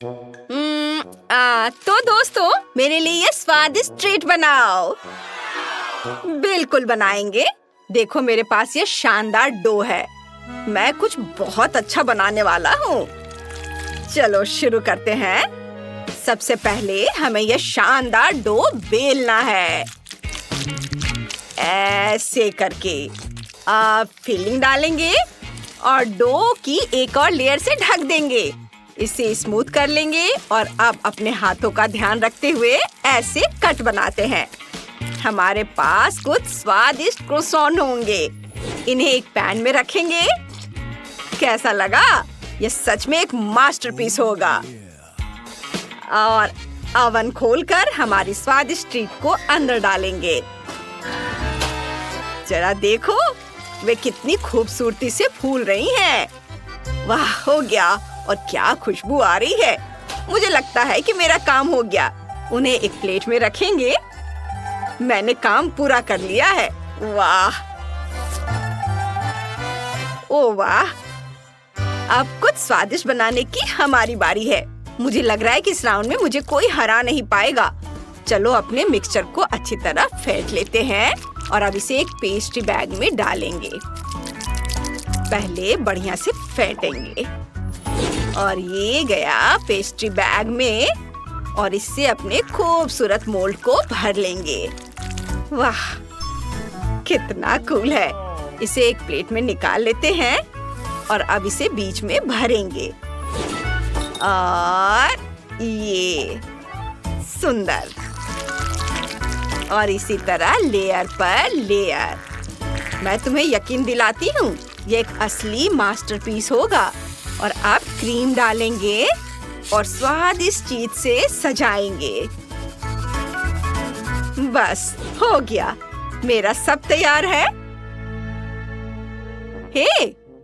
तो दोस्तों, मेरे लिए ये स्वादिष्ट ट्रीट बनाओ। बिल्कुल बनाएंगे। देखो, मेरे पास ये शानदार डो है। मैं कुछ बहुत अच्छा बनाने वाला हूँ। चलो शुरू करते हैं। सबसे पहले हमें ये शानदार डो बेलना है। ऐसे करके आप फिलिंग डालेंगे और डो की एक और लेयर से ढक देंगे। इसे स्मूथ कर लेंगे और अब अपने हाथों का ध्यान रखते हुए ऐसे कट बनाते हैं। हमारे पास कुछ स्वादिष्ट क्रोसॉन होंगे। इन्हें एक पैन में रखेंगे। कैसा लगा? ये सच में एक मास्टरपीस होगा। और ओवन खोलकर हमारी स्वादिष्ट ट्रीट को अंदर डालेंगे। जरा देखो, वे कितनी खूबसूरती से फूल रही हैं। वाह, हो गया। और क्या खुशबू आ रही है। मुझे लगता है कि मेरा काम हो गया। उन्हें एक प्लेट में रखेंगे। मैंने काम पूरा कर लिया है। वाह, ओ वाह। अब कुछ स्वादिष्ट बनाने की हमारी बारी है। मुझे लग रहा है कि इस राउंड में मुझे कोई हरा नहीं पाएगा। चलो अपने मिक्सचर को अच्छी तरह फेंट लेते हैं और अब इसे एक पेस्ट्री बैग में डालेंगे। पहले बढ़िया से फेंटेंगे और ये गया पेस्ट्री बैग में और इससे अपने खूबसूरत मोल्ड को भर लेंगे। वाह, कितना कूल है। इसे एक प्लेट में निकाल लेते हैं और अब इसे बीच में भरेंगे। और ये सुंदर। और इसी तरह लेयर पर लेयर। मैं तुम्हें यकीन दिलाती हूँ, ये एक असली मास्टरपीस होगा। और अब क्रीम डालेंगे और स्वादिष्ट चीज से सजाएंगे। बस हो गया, मेरा सब तैयार है। हे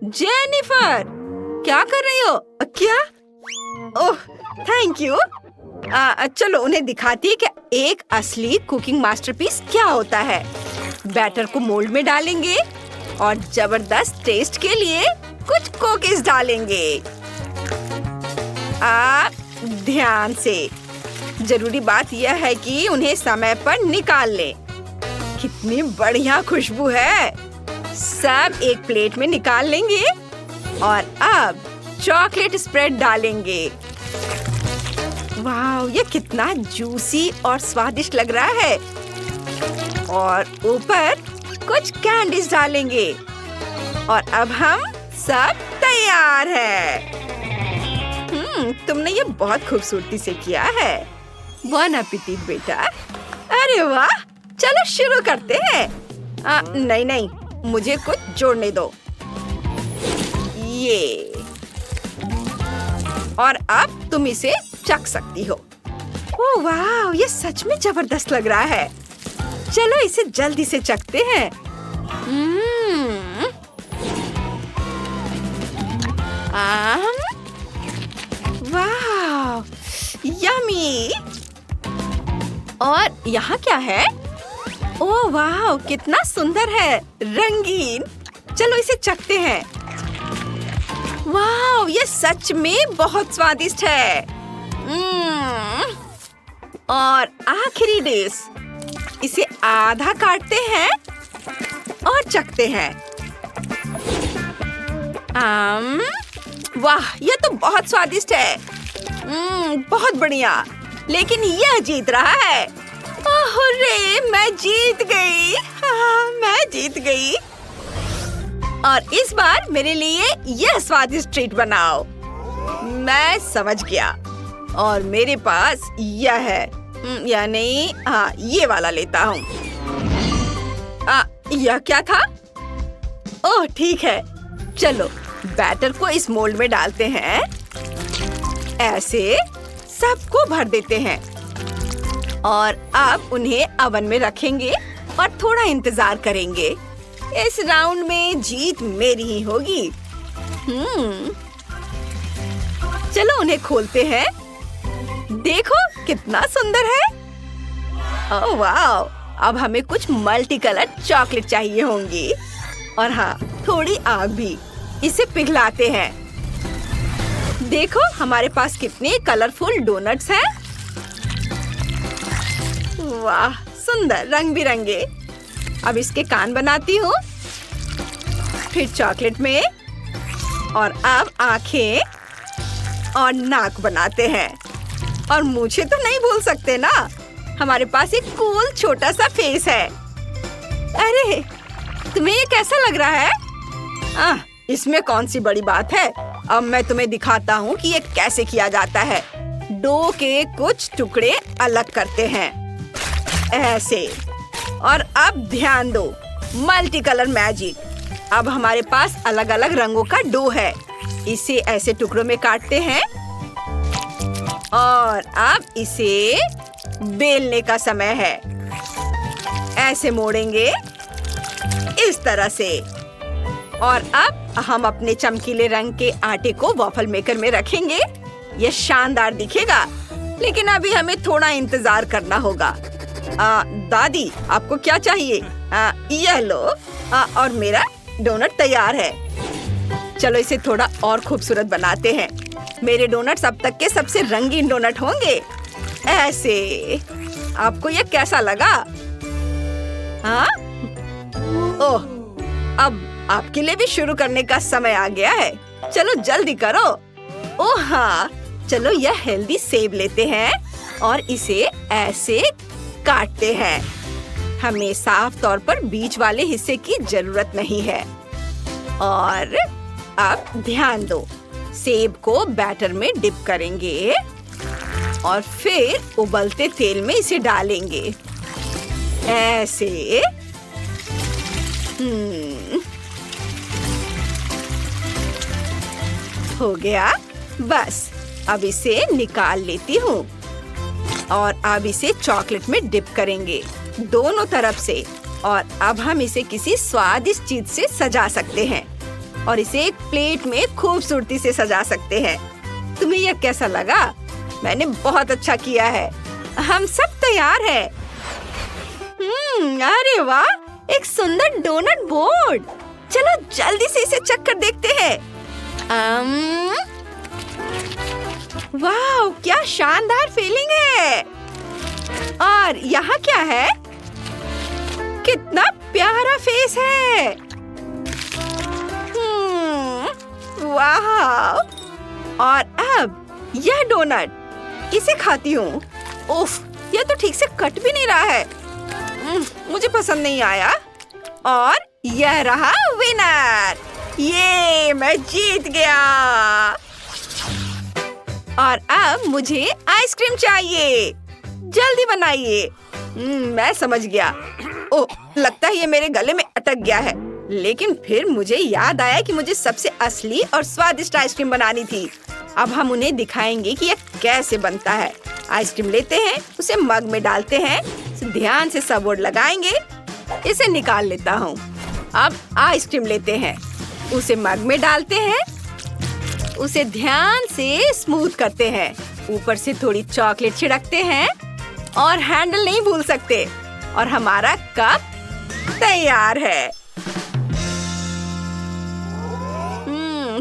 जेनिफर, क्या कर रही हो? क्या? ओह, थैंक यू। चलो उन्हें दिखाती है कि एक असली कुकिंग मास्टरपीस क्या होता है। बैटर को मोल्ड में डालेंगे और जबरदस्त टेस्ट के लिए कुछ कुकीज डालेंगे। ध्यान से। जरूरी बात यह है कि उन्हें समय पर निकाल लें। कितनी बढ़िया खुशबू है। सब एक प्लेट में निकाल लेंगे और अब चॉकलेट स्प्रेड डालेंगे। वाह, ये कितना जूसी और स्वादिष्ट लग रहा है। और ऊपर कुछ कैंडीज डालेंगे और अब हम सब तैयार है। तुमने ये बहुत खूबसूरती से किया है। बॉन एपेटिट बेटा। अरे वाह, चलो शुरू करते हैं। नहीं, मुझे कुछ जोड़ने दो। ये। और अब तुम इसे चख सकती हो। ओह वाह, ये सच में जबरदस्त लग रहा है। चलो इसे जल्दी से चखते हैं। वाह, यम्मी। और यहाँ क्या है? ओह वाह, कितना सुंदर है, रंगीन। चलो इसे चखते हैं। वाह, ये सच में बहुत स्वादिष्ट है। और आखिरी डिश, इसे आधा काटते हैं और चखते हैं। वाह, ये तो बहुत स्वादिष्ट है। बहुत बढ़िया। लेकिन यह जीत रहा है। ओह रे, मैं जीत गई। मैं जीत गई। और इस बार मेरे लिए यह स्वादिष्ट ट्रीट बनाओ। मैं समझ गया। और मेरे पास यह है। या नहीं, हाँ, ये वाला लेता हूँ। यह क्या था? ओह ठीक है। चलो बैटर को इस मोल्ड में डालते हैं। ऐसे सबको भर देते हैं और अब उन्हें ओवन में रखेंगे और थोड़ा इंतजार करेंगे। इस राउंड में जीत मेरी ही होगी। चलो उन्हें खोलते हैं। देखो कितना सुंदर है। ओह वाह, अब हमें कुछ मल्टी कलर चॉकलेट चाहिए होंगी। और हाँ, थोड़ी आग भी। इसे पिघलाते हैं। देखो हमारे पास कितने कलरफुल डोनट्स हैं। वाह, सुंदर रंग बिरंगे। अब इसके कान बनाती हूँ, फिर चॉकलेट में, और अब आंखें और नाक बनाते हैं। और मुझे तो नहीं भूल सकते ना, हमारे पास एक कूल छोटा सा फेस है। अरे, तुम्हें ये कैसा लग रहा है? इसमें कौन सी बड़ी बात है। अब मैं तुम्हें दिखाता हूँ कि ये कैसे किया जाता है। डो के कुछ टुकड़े अलग करते हैं, ऐसे। और अब ध्यान दो, मल्टी कलर मैजिक। अब हमारे पास अलग अलग रंगों का डो है। इसे ऐसे टुकड़ों में काटते हैं और अब इसे बेलने का समय है। ऐसे मोड़ेंगे इस तरह से। और अब हम अपने चमकीले रंग के आटे को वॉफल मेकर में रखेंगे। यह शानदार दिखेगा, लेकिन अभी हमें थोड़ा इंतजार करना होगा। दादी, आपको क्या चाहिए? यह लो। और मेरा डोनट तैयार है। चलो इसे थोड़ा और खूबसूरत बनाते हैं। मेरे डोनट्स अब तक के सबसे रंगीन डोनट होंगे। ऐसे। आपको यह कैसा लगा? हाँ? ओह, अब आपके लिए भी शुरू करने का समय आ गया है। चलो जल्दी करो। ओह हाँ, चलो यह हेल्दी सेब लेते हैं और इसे ऐसे काटते हैं। हमें साफ तौर पर बीच वाले हिस्से की जरूरत नहीं है। और अब ध्यान दो, सेब को बैटर में डिप करेंगे और फिर उबलते तेल में इसे डालेंगे, ऐसे। हो गया। बस अब इसे निकाल लेती हूँ और अब इसे चॉकलेट में डिप करेंगे दोनों तरफ से। और अब हम इसे किसी स्वादिष्ट चीज से सजा सकते हैं और इसे एक प्लेट में खूबसूरती से सजा सकते हैं। तुम्हें यह कैसा लगा? मैंने बहुत अच्छा किया है। हम सब तैयार हैं। अरे वाह, एक सुंदर डोनट बोर्ड। चलो जल्दी से इसे चख कर देखते हैं। वाह, क्या शानदार फीलिंग है। और यहाँ क्या है? कितना प्यारा फेस है। वाह। और अब यह डोनट, इसे खाती हूँ। उफ, यह तो ठीक से कट भी नहीं रहा है। मुझे पसंद नहीं आया। और यह रहा विनर। ये मैं जीत गया। और अब मुझे आइसक्रीम चाहिए। जल्दी बनाइए। मैं समझ गया। ओह, लगता है ये मेरे गले में अटक गया है। लेकिन फिर मुझे याद आया कि मुझे सबसे असली और स्वादिष्ट आइसक्रीम बनानी थी। अब हम उन्हें दिखाएंगे कि यह कैसे बनता है। आइसक्रीम लेते हैं, उसे मग में डालते हैं, ध्यान से सबोर्ड लगाएंगे। इसे निकाल लेता हूँ। अब आइसक्रीम लेते हैं, उसे मग में डालते हैं, उसे ध्यान से स्मूथ करते हैं, ऊपर से थोड़ी चॉकलेट छिड़कते हैं और हैंडल नहीं भूल सकते। और हमारा कप तैयार है।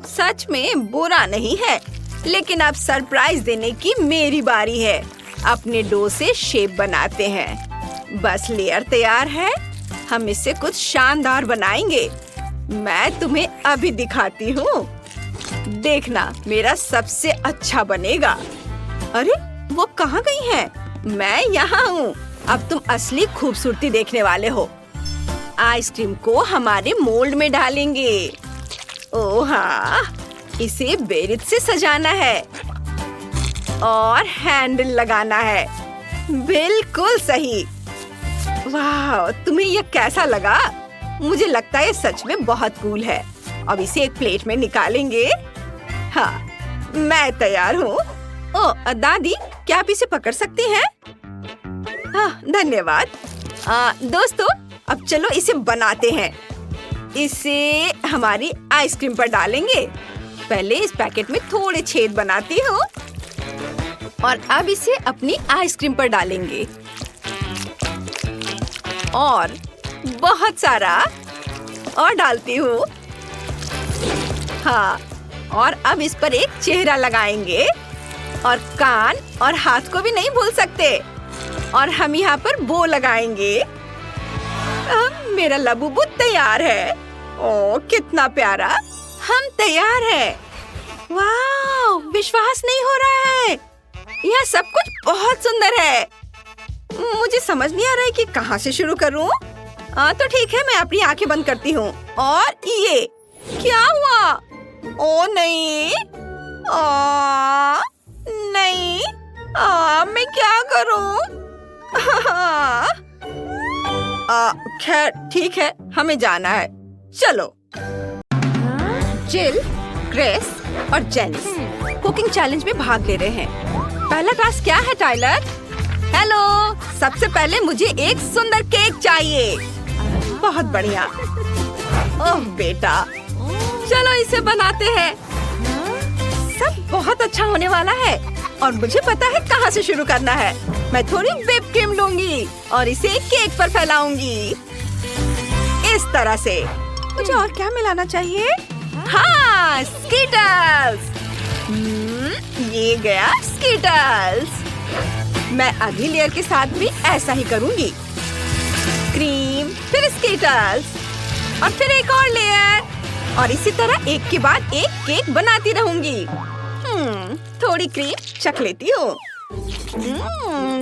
सच में बुरा नहीं है, लेकिन अब सरप्राइज देने की मेरी बारी है। अपने डो से शेप बनाते हैं। बस लेयर तैयार है, हम इससे कुछ शानदार बनाएंगे। मैं तुम्हें अभी दिखाती हूँ। देखना, मेरा सबसे अच्छा बनेगा। अरे, वो कहाँ गई हैं? मैं यहाँ हूँ। अब तुम असली खूबसूरती देखने वाले हो। आइसक्रीम को हमारे मोल्ड में डालेंगे। ओह हाँ, इसे बेरित से सजाना है और हैंडल लगाना है। बिल्कुल सही। वाह, तुम्हें यह कैसा लगा? मुझे लगता है सच में बहुत कूल है। अब इसे एक प्लेट में निकालेंगे। हाँ, मैं तैयार हूँ। ओह दादी, क्या आप इसे पकड़ सकती हैं? हाँ, धन्यवाद। दोस्तों, अब चलो इसे बनाते हैं। इसे हमारी आइसक्रीम पर डालेंगे। पहले इस पैकेट में थोड़े छेद बनाती हूँ और अब इसे अपनी आइसक्रीम पर डालेंगे और बहुत सारा और डालती हूँ। हाँ, और अब इस पर एक चेहरा लगाएंगे और कान और हाथ को भी नहीं भूल सकते। और हम यहाँ पर बो लगाएंगे। मेरा लबूबू तैयार है। ओह कितना प्यारा, हम तैयार हैं। वाह, विश्वास नहीं हो रहा है, यह सब कुछ बहुत सुंदर है। मुझे समझ नहीं आ रहा है कि कहाँ से शुरू करूँ। तो ठीक है, मैं अपनी आंखें बंद करती हूँ। और ये क्या हुआ? ओ नहीं, नहीं, मैं क्या करूँ? खैर ठीक है, हमें जाना है। चलो। जिल, ग्रेस और जेनिस कुकिंग चैलेंज में भाग ले रहे हैं। पहला टास्क क्या है टाइलर? हेलो, सबसे पहले मुझे एक सुंदर केक चाहिए। बहुत बढ़िया। ओह बेटा, चलो इसे बनाते हैं। सब बहुत अच्छा होने वाला है और मुझे पता है कहाँ से शुरू करना है। मैं थोड़ी व्हिप क्रीम लूंगी और इसे केक पर फैलाऊंगी इस तरह से। मुझे और क्या मिलाना चाहिए? हाँ, स्कीटल्स। ये गया स्कीटल्स। मैं अगली लेयर के साथ भी ऐसा ही करूंगी। क्रीम, फिर स्कीटल्स और फिर एक और लेयर और इसी तरह एक के बाद एक केक बनाती रहूंगी। थोड़ी क्रीम चख लेती हूँ।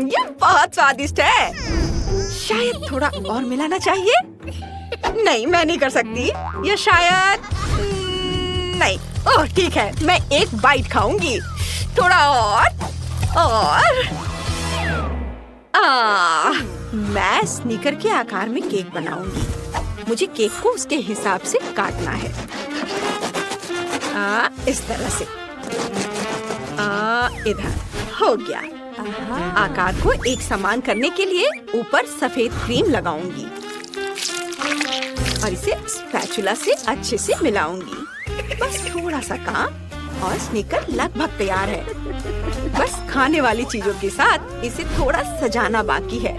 ये बहुत स्वादिष्ट है। शायद थोड़ा और मिलाना चाहिए। नहीं, मैं नहीं कर सकती। या शायद नहीं। ओह ठीक है, मैं एक बाइट खाऊंगी। थोड़ा और मैं स्नीकर के आकार में केक बनाऊंगी। मुझे केक को उसके हिसाब से काटना है। इस तरह से। इधर हो गया। आकार को एक समान करने के लिए ऊपर सफेद क्रीम लगाऊंगी और इसे स्पैचुला से अच्छे से मिलाऊंगी। बस थोड़ा सा काम और स्नीकर लगभग तैयार है। बस खाने वाली चीजों के साथ इसे थोड़ा सजाना बाकी है।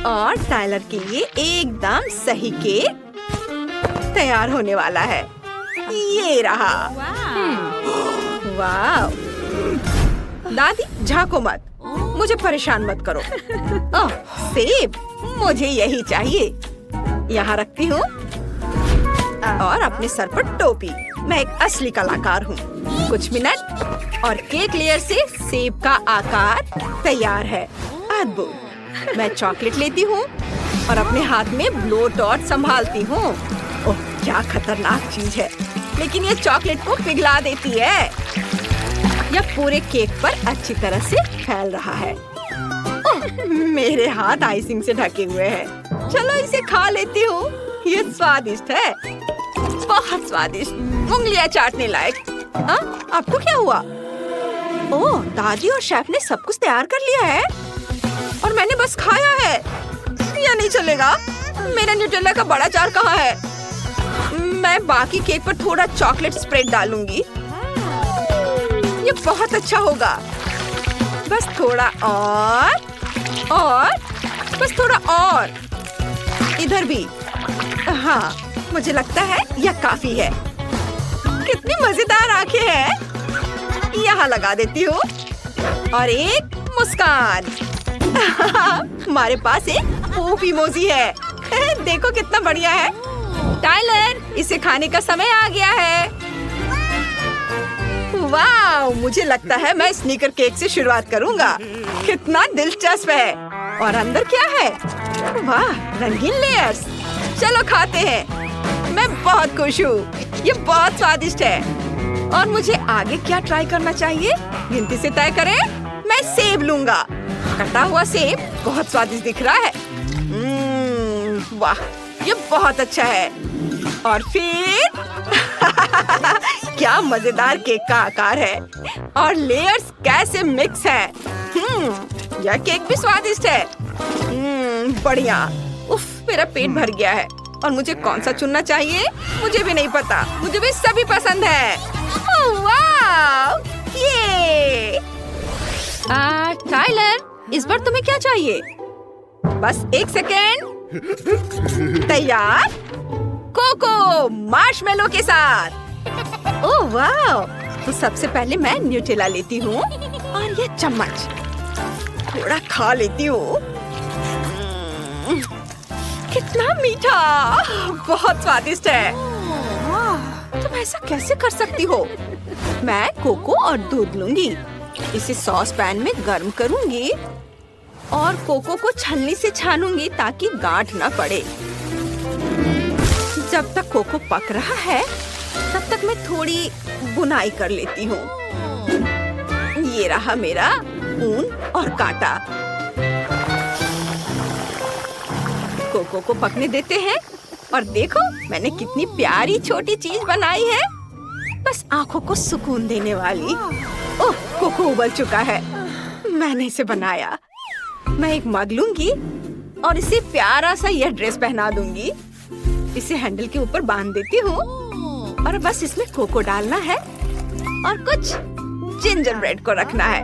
और टाइलर के लिए एकदम सही केक तैयार होने वाला है। ये रहा। वाह। दादी झांको मत, मुझे परेशान मत करो। ओह सेब, मुझे यही चाहिए। यहाँ रखती हूँ और अपने सर पर टोपी। मैं एक असली कलाकार हूँ। कुछ मिनट और केक लेयर से सेब का आकार तैयार है। अद्भुत। मैं चॉकलेट लेती हूँ और अपने हाथ में ब्लो डॉट संभालती हूँ। ओह क्या खतरनाक चीज है, लेकिन ये चॉकलेट को पिघला देती है। यह पूरे केक पर अच्छी तरह से फैल रहा है। ओह, मेरे हाथ आइसिंग से ढके हुए हैं। चलो इसे खा लेती हूँ। ये स्वादिष्ट है, बहुत स्वादिष्ट, उंगलियां चाटने लायक। आपको क्या हुआ? ओह, दादी और शेफ ने सब कुछ तैयार कर लिया है और मैंने बस खाया है। यह नहीं चलेगा। मेरा न्यूटेला का बड़ा जार कहाँ है? मैं बाकी केक पर थोड़ा चॉकलेट स्प्रेड डालूंगी। ये बहुत अच्छा होगा। बस थोड़ा और बस थोड़ा और। इधर भी। हाँ, मुझे लगता है यह काफी है। कितनी मजेदार आंखें हैं। यहाँ लगा देती हूँ और एक मुस्कान। हमारे पास एक पूप इमोजी है। देखो कितना बढ़िया है। टाइलर, इसे खाने का समय आ गया है। वाह, मुझे लगता है मैं स्नीकर केक से शुरुआत करूंगा। कितना दिलचस्प है। और अंदर क्या है? वाह, रंगीन लेयर्स। चलो खाते हैं। मैं बहुत खुश हूँ। ये बहुत स्वादिष्ट है। और मुझे आगे क्या ट्राई करना चाहिए? गिनती से तय करें। मैं सेब लूंगा। कटा हुआ सेब बहुत स्वादिष्ट दिख रहा है। वाह, ये बहुत अच्छा है। और फिर क्या मजेदार केक का आकार है और लेयर्स कैसे मिक्स हैं। यह केक भी स्वादिष्ट है। बढ़िया। उफ, मेरा पेट भर गया है। और मुझे कौन सा चुनना चाहिए? मुझे भी नहीं पता। मुझे भी सभी पसंद है। ओह वाह, ये। टाइलर, इस बार तुम्हें क्या चाहिए? बस एक सेकेंड। तैयार? कोको मार्शमेलो के साथ। ओह वाह! तो सबसे पहले मैं न्यूटेला लेती हूँ और ये चम्मच थोड़ा खा लेती हूँ। कितना मीठा, बहुत स्वादिष्ट है। तुम ऐसा कैसे कर सकती हो? मैं कोको और दूध लूंगी, इसे सॉस पैन में गर्म करूंगी और कोको को छलनी से छानूंगी ताकि गांठ न पड़े। जब तक कोको पक रहा है तब तक मैं थोड़ी बुनाई कर लेती हूँ। ये रहा मेरा ऊन और कांटा। कोको को पकने देते हैं और देखो मैंने कितनी प्यारी छोटी चीज बनाई है, बस आंखों को सुकून देने वाली। ओह, कोको उबल चुका है। मैंने इसे बनाया। मैं एक मग लूंगी और इसे प्यारा सा यह ड्रेस पहना दूंगी। इसे हैंडल के ऊपर बांध देती हूँ और बस इसमें कोको डालना है और कुछ जिंजर ब्रेड को रखना है।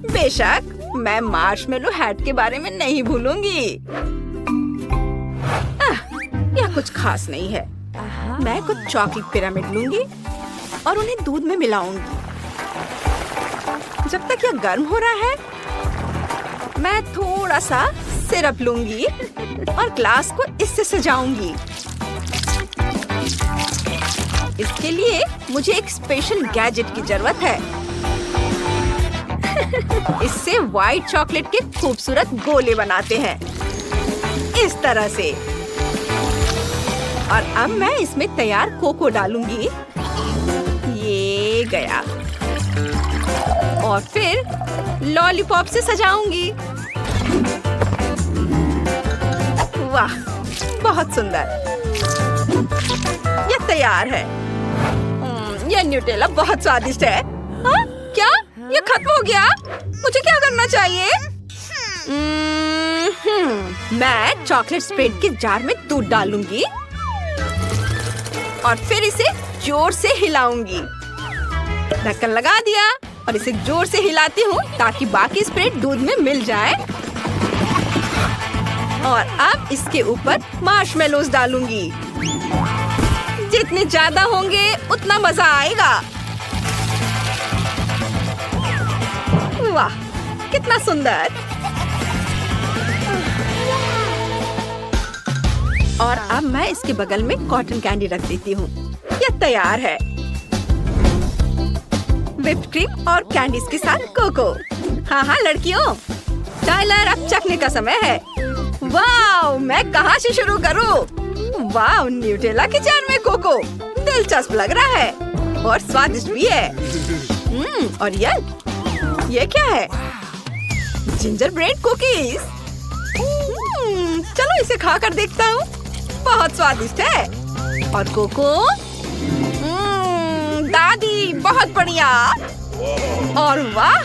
बेशक मैं मार्शमेलो हैट के बारे में नहीं भूलूंगी। यह कुछ खास नहीं है। मैं कुछ चॉकलेट पिरामिड लूंगी और उन्हें दूध में मिलाऊंगी। जब तक यह गर्म हो रहा है मैं थोड़ा सा सिरप लूंगी और ग्लास को इससे सजाऊंगी। इसके लिए मुझे एक स्पेशल गैजेट की जरूरत है। इससे व्हाइट चॉकलेट के खूबसूरत गोले बनाते हैं, इस तरह से। और अब मैं इसमें तैयार कोको डालूंगी। ये गया। और फिर लॉलीपॉप से सजाऊंगी। वाह, बहुत सुंदर। यह तैयार है। यह न्यूटेला बहुत स्वादिष्ट है। हाँ? क्या? यह खत्म हो गया? मुझे क्या करना चाहिए? मैं चॉकलेट स्प्रेड के जार में दूध डालूंगी और फिर इसे जोर से हिलाऊंगी। ढक्कन लगा दिया और इसे जोर से हिलाती हूँ ताकि बाकी स्प्रेड दूध में मिल जाए। और अब इसके ऊपर मार्शमेलोज डालूंगी। जितने ज्यादा होंगे उतना मजा आएगा। वाह, कितना सुंदर। और अब मैं इसके बगल में कॉटन कैंडी रख देती हूँ। यह तैयार है। व्हिप्ड क्रीम और कैंडीज के साथ कोको। हाँ हाँ लड़कियों, टाइलर अब चखने का समय है। वाह, मैं कहाँ से शुरू करूँ? वाह, न्यूटेला के जार में कोको दिलचस्प लग रहा है और स्वादिष्ट भी है। और ये क्या है? Ginger bread cookies. चलो इसे खा कर देखता हूँ। बहुत स्वादिष्ट है। और कोको, दादी बहुत बढ़िया। और वाह,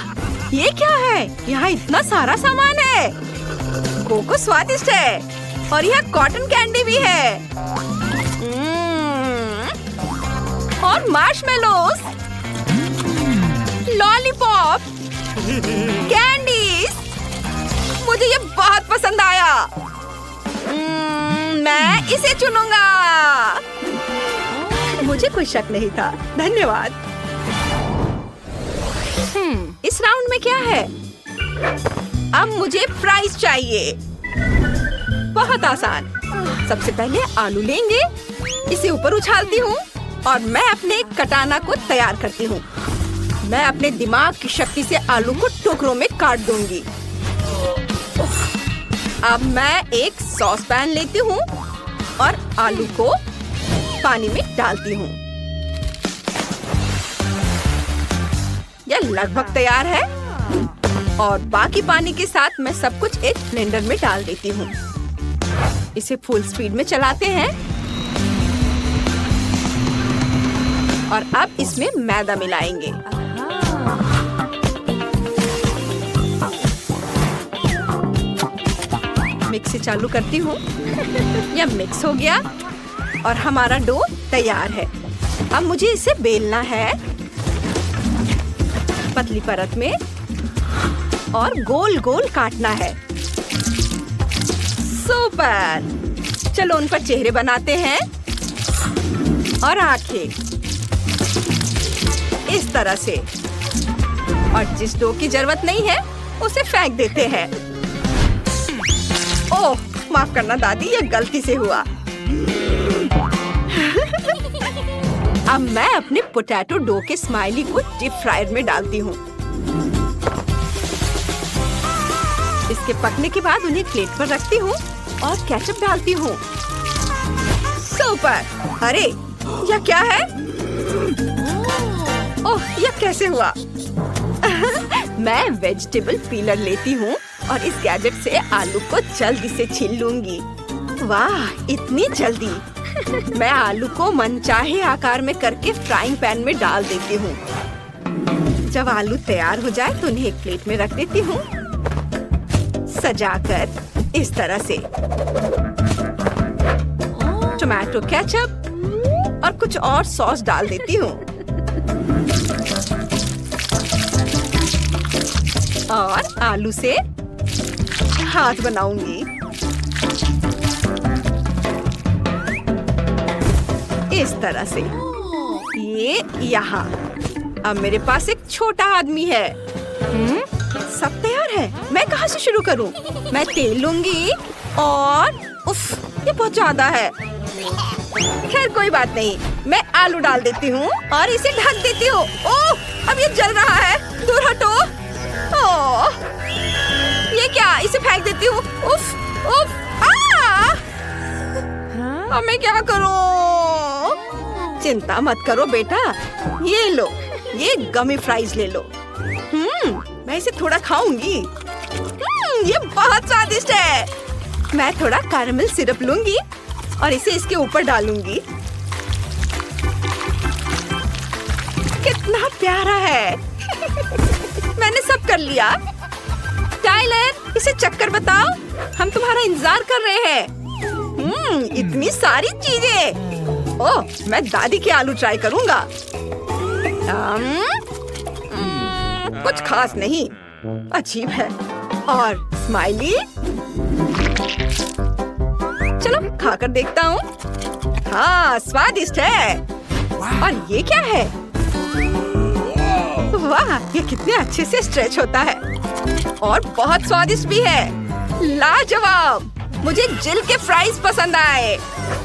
ये क्या है? यहाँ इतना सारा सामान है। कोको स्वादिष्ट है और यह कॉटन कैंडी भी है। और मार्शमेलोज, लॉलीपॉप, कैंडीज। मुझे ये बहुत पसंद आया। मैं इसे चुनूंगा। मुझे कोई शक नहीं था। धन्यवाद। इस राउंड में क्या है? अब मुझे फ्राइज चाहिए। बहुत आसान। सबसे पहले आलू लेंगे, इसे ऊपर उछालती हूँ और मैं अपने कटाना को तैयार करती हूँ। मैं अपने दिमाग की शक्ति से आलू को टुकड़ों में काट दूंगी। अब मैं एक सॉस पैन लेती हूँ और आलू को पानी में डालती हूँ। यह लगभग तैयार है और बाकी पानी के साथ मैं सब कुछ एक ब्लेंडर में डाल देती हूँ। इसे फुल स्पीड में चलाते हैं और अब इसमें मैदा मिलाएंगे। मिक्सी चालू करती हूँ। यह मिक्स हो गया और हमारा डो तैयार है। अब मुझे इसे बेलना है पतली परत में और गोल गोल काटना है। सुपर! चलो उन पर चेहरे बनाते हैं और आंखें इस तरह से। और जिस डो की जरूरत नहीं है उसे फेंक देते हैं। ओह, माफ करना दादी, ये गलती से हुआ। अब मैं अपने पोटैटो डो के स्माइली को डीप फ्रायर में डालती हूँ। इसके पकने के बाद उन्हें प्लेट पर रखती हूँ और केचप डालती हूँ। सुपर! अरे, यह क्या है? ओह, यह कैसे हुआ? मैं वेजिटेबल पीलर लेती हूँ और इस गैजेट से आलू को जल्दी से छील लूंगी। वाह, इतनी जल्दी! मैं आलू को मनचाहे आकार में करके फ्राइंग पैन में डाल देती हूँ। जब आलू तैयार हो जाए तो उन्हें एक प्लेट में रख देती हूँ, सजाकर इस तरह से। टोमेटो केचप और कुछ और सॉस डाल देती हूँ और आलू से हाथ बनाऊंगी। इस तरह से। ये यहाँ। अब मेरे पास एक छोटा आदमी है। सब तैयार है। मैं कहाँ से शुरू करूँ? मैं तेल लूंगी और उफ, ये बहुत ज्यादा है। खैर कोई बात नहीं, मैं आलू डाल देती हूँ और इसे ढक देती हूँ। ओह, अब ये जल रहा है। दूर हटो। ओह, ये क्या? इसे फेंक देती हूँ। उफ, उफ, अब मैं क्या करूँ? चिंता मत करो बेटा, ये लो, ये गमी फ्राइज ले लो। मैं इसे थोड़ा खाऊंगी। ये बहुत स्वादिष्ट है। मैं थोड़ा कैरेमल सिरप लूंगी और इसे इसके ऊपर डालूंगी। कितना प्यारा है। मैंने सब कर लिया। टाइलर, इसे चक्कर बताओ, हम तुम्हारा इंतजार कर रहे हैं। इतनी सारी चीजें। ओह, मैं दादी के आलू ट्राई करूंगा। कुछ खास नहीं, अजीब है। और स्माइली, चलो खाकर देखता हूँ। हाँ, स्वादिष्ट है। और ये क्या है? वाह, ये कितने अच्छे से स्ट्रेच होता है और बहुत स्वादिष्ट भी है। लाजवाब! मुझे जिल के फ्राइज पसंद आए।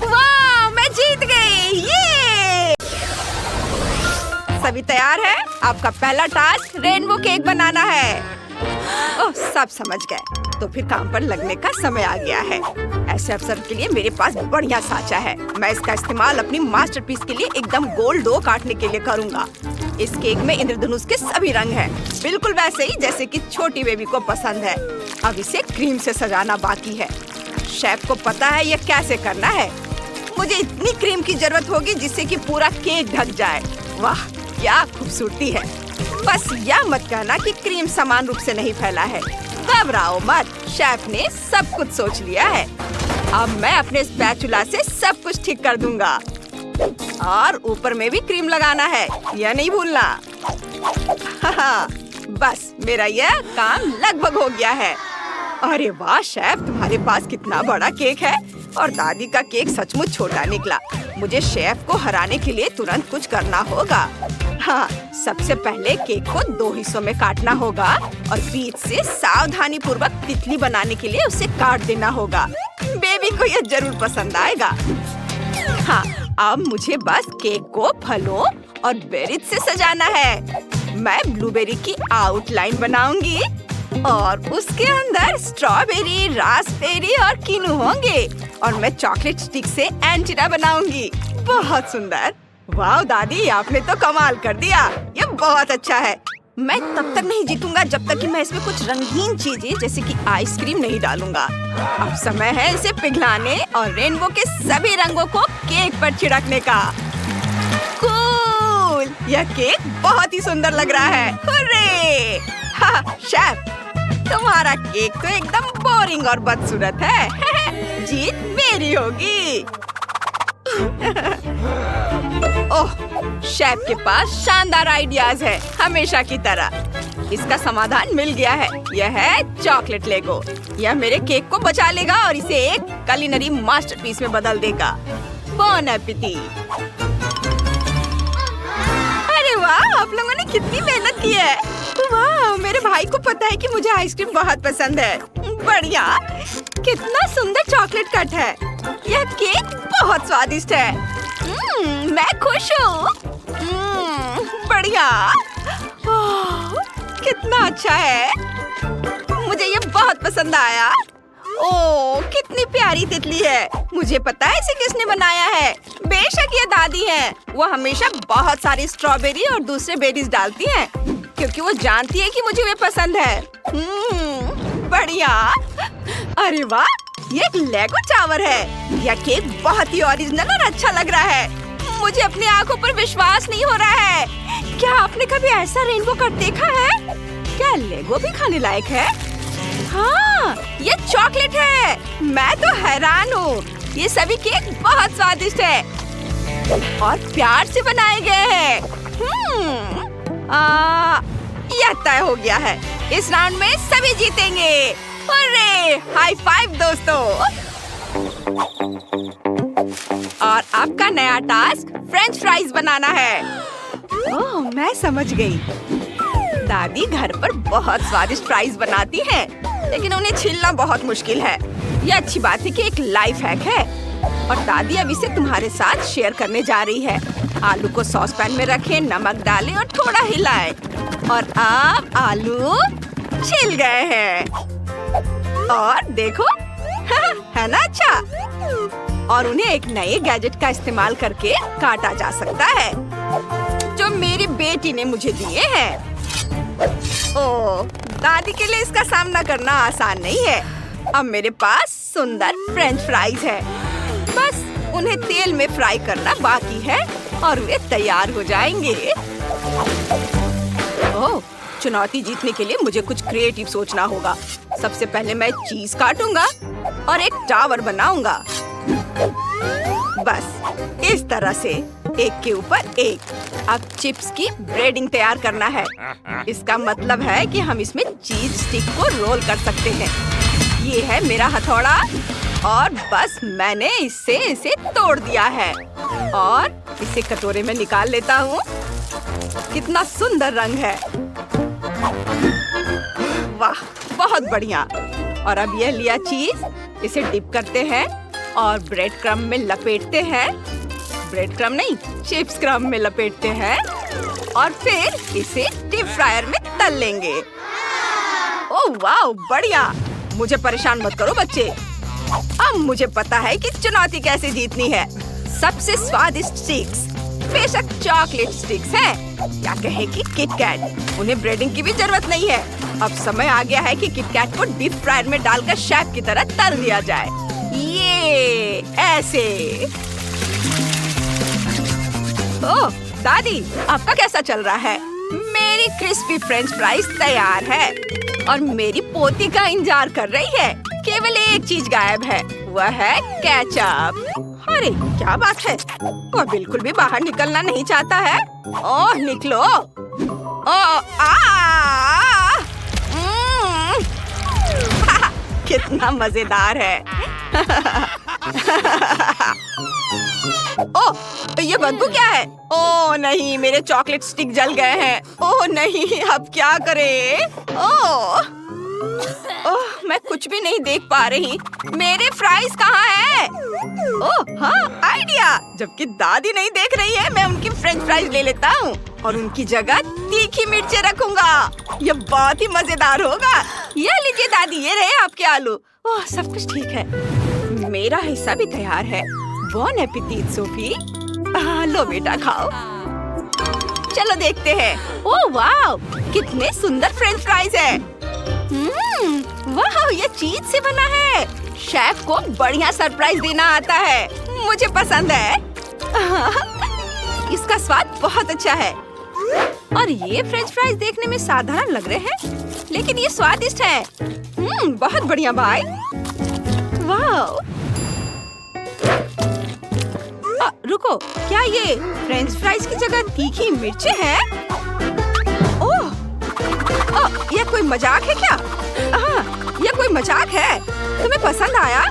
वाह, मैं जीत गई। ये सभी तैयार है? आपका पहला टास्क रेनबो केक बनाना है। ओह, सब समझ गए। तो फिर काम पर लगने का समय आ गया है। ऐसे अवसर के लिए मेरे पास बढ़िया साँचा है। मैं इसका इस्तेमाल अपनी मास्टरपीस के लिए एकदम गोल डो काटने के लिए करूँगा। इस केक में इंद्रधनुष के सभी रंग हैं, बिल्कुल वैसे ही जैसे कि छोटी बेबी को पसंद है। अब इसे क्रीम से सजाना बाकी है। शेफ को पता है यह कैसे करना है। मुझे इतनी क्रीम की जरूरत होगी जिससे कि पूरा केक ढक जाए। वाह, क्या खूबसूरती है। बस यह मत कहना कि क्रीम समान रूप से नहीं फैला है। घबराओ मत, शेफ ने सब कुछ सोच लिया है। अब मैं अपने स्पैचुला से सब कुछ ठीक कर दूंगा। और ऊपर में भी क्रीम लगाना है, यह नहीं भूलना। बस मेरा यह काम लगभग हो गया है। अरे वाह शेफ, तुम्हारे पास कितना बड़ा केक है और दादी का केक सचमुच छोटा निकला। मुझे शेफ को हराने के लिए तुरंत कुछ करना होगा। हाँ, सबसे पहले केक को 2 हिस्सों में काटना होगा और बीच से सावधानी पूर्वक तितली बनाने के लिए उसे काट देना होगा। बेबी को यह जरूर पसंद आएगा। हाँ, अब मुझे बस केक को फलों और बेरीज से सजाना है। मैं ब्लूबेरी की आउटलाइन बनाऊंगी और उसके अंदर स्ट्रॉबेरी, रास्पबेरी और कीनू होंगे और मैं चॉकलेट स्टिक से एंटीना बनाऊंगी। बहुत सुंदर। वाह दादी, आपने तो कमाल कर दिया। ये बहुत अच्छा है। मैं तब तक नहीं जीतूंगा जब तक कि मैं इसमें कुछ रंगीन चीजें जैसे कि आइसक्रीम नहीं डालूंगा। अब समय है इसे पिघलाने और रेनबो के सभी रंगों को केक पर छिड़कने का। कूल! यह केक बहुत ही सुंदर लग रहा है। हुर्रे! हाँ, शेफ, तुम्हारा केक तो एकदम बोरिंग और बदसूरत है। जीत मेरी होगी। ओह, शेफ के पास शानदार आइडियाज है, हमेशा की तरह। इसका समाधान मिल गया है। यह है चॉकलेट लेगो। यह मेरे केक को बचा लेगा और इसे एक कुलिनरी मास्टरपीस में बदल देगा। बॉन एपेटिट। अरे वाह, आप लोगों ने कितनी मेहनत की है। वाह, मेरे भाई को पता है कि मुझे आइसक्रीम बहुत पसंद है। बढ़िया, कितना सुंदर चॉकलेट कट है। यह केक बहुत स्वादिष्ट है। मैं खुश हूँ। बढ़िया, कितना अच्छा है। मुझे ये बहुत पसंद आया। ओह, कितनी प्यारी तितली है। मुझे पता है इसे किसने बनाया है। बेशक ये दादी है। वो हमेशा बहुत सारी स्ट्रॉबेरी और दूसरे बेरीज डालती हैं, क्योंकि वो जानती है कि मुझे वे पसंद है। बढ़िया। अरे वाह, ये एक लेगो टावर है। यह केक बहुत ही ओरिजिनल और अच्छा लग रहा है। मुझे अपनी आंखों पर विश्वास नहीं हो रहा है। क्या आपने कभी ऐसा रेनबो कट देखा है? क्या लेगो भी खाने लायक है? हाँ, ये चॉकलेट है। मैं तो हैरान हूँ। ये सभी केक बहुत स्वादिष्ट है और प्यार से बनाए गए हैं। यह तय हो गया है। इस राउंड में सभी जीतेंगे। अरे, हाई फाइव दोस्तों। और आपका नया टास्क फ्रेंच फ्राइज बनाना है। ओह, मैं समझ गई। दादी घर पर बहुत स्वादिष्ट फ्राइज बनाती हैं, लेकिन उन्हें छीलना बहुत मुश्किल है। यह अच्छी बात है कि एक लाइफ हैक है और दादी अब इसे तुम्हारे साथ शेयर करने जा रही है। आलू को सॉस पैन में रखें, नमक डालें और थोड़ा हिलाएं। और अब आलू छिल गए हैं। और देखो, है ना अच्छा? और उन्हें एक नए गैजेट का इस्तेमाल करके काटा जा सकता है, जो मेरी बेटी ने मुझे दिए हैं। ओह, दादी के लिए इसका सामना करना आसान नहीं है। अब मेरे पास सुंदर फ्रेंच फ्राइज है। बस उन्हें तेल में फ्राई करना बाकी है और वे तैयार हो जाएंगे। ओह, चुनौती जीतने के लिए मुझे कुछ क्रिएटिव सोचना होगा। सबसे पहले मैं चीज काटूंगा और एक टावर बनाऊंगा। बस इस तरह से, एक के ऊपर एक। अब चिप्स की ब्रेडिंग तैयार करना है। इसका मतलब है कि हम इसमें चीज स्टिक को रोल कर सकते हैं। ये है मेरा हथौड़ा और बस मैंने इसे तोड़ दिया है और इसे कटोरे में निकाल लेता हूँ। कितना सुंदर रंग है। वाह, बहुत बढ़िया। और अब यह लिया चीज, इसे डिप करते हैं और ब्रेड क्रम्ब में लपेटते हैं। ब्रेड क्रम्ब नहीं, चिप्स क्रम्ब में लपेटते हैं और फिर इसे डीप फ्रायर में तल लेंगे। ओह वाह, बढ़िया। मुझे परेशान मत करो बच्चे। अब मुझे पता है कि चुनौती कैसे जीतनी है। सबसे स्वादिष्ट स्टिक्स बेशक चॉकलेट स्टिक्स हैं, क्या कहे कि किटकैट। उन्हें ब्रेडिंग की भी जरूरत नहीं है। अब समय आ गया है कि किटकैट को डीप फ्रायर में डालकर शेफ की तरह तल दिया जाए। ये ऐसे। ओह दादी, आपका कैसा चल रहा है? मेरी क्रिस्पी फ्रेंच फ्राइज तैयार है और मेरी पोती का इंतजार कर रही है। केवल एक चीज गायब है, वह है केचप। अरे क्या बात है, वह बिल्कुल भी बाहर निकलना नहीं चाहता है। ओह निकलो। कितना मजेदार है। ओह, ये बदबू क्या है? ओह नहीं, मेरे चॉकलेट स्टिक जल गए हैं। ओह नहीं, अब क्या करें? ओह मैं कुछ भी नहीं देख पा रही। मेरे फ्राइज कहाँ है? ओह हाँ, आइडिया। जबकि दादी नहीं देख रही है, मैं उनकी फ्रेंच फ्राइज ले लेता हूँ और उनकी जगह तीखी मिर्चें रखूंगा। ये बहुत ही मजेदार होगा। ये लीजिए दादी, ये रहे आपके आलू। ओह सब कुछ ठीक है। मेरा हिस्सा भी तैयार है। बॉन एपेटिट सोफी। लो बेटा खाओ। चलो देखते हैं। ओह वाह, कितने सुंदर फ्रेंच फ्राइज है। वाह, ये चीज से बना है। शेफ को बढ़िया सरप्राइज देना आता है। मुझे पसंद है। इसका स्वाद बहुत अच्छा है। और ये फ्रेंच फ्राइज देखने में साधारण लग रहे हैं, लेकिन ये स्वादिष्ट है। बहुत बढ़िया भाई। वाह। रुको, क्या ये फ्रेंच फ्राइज की जगह तीखी मिर्चें हैं? ओह मजाक है क्या? ये कोई मजाक है? तुम्हें पसंद आया?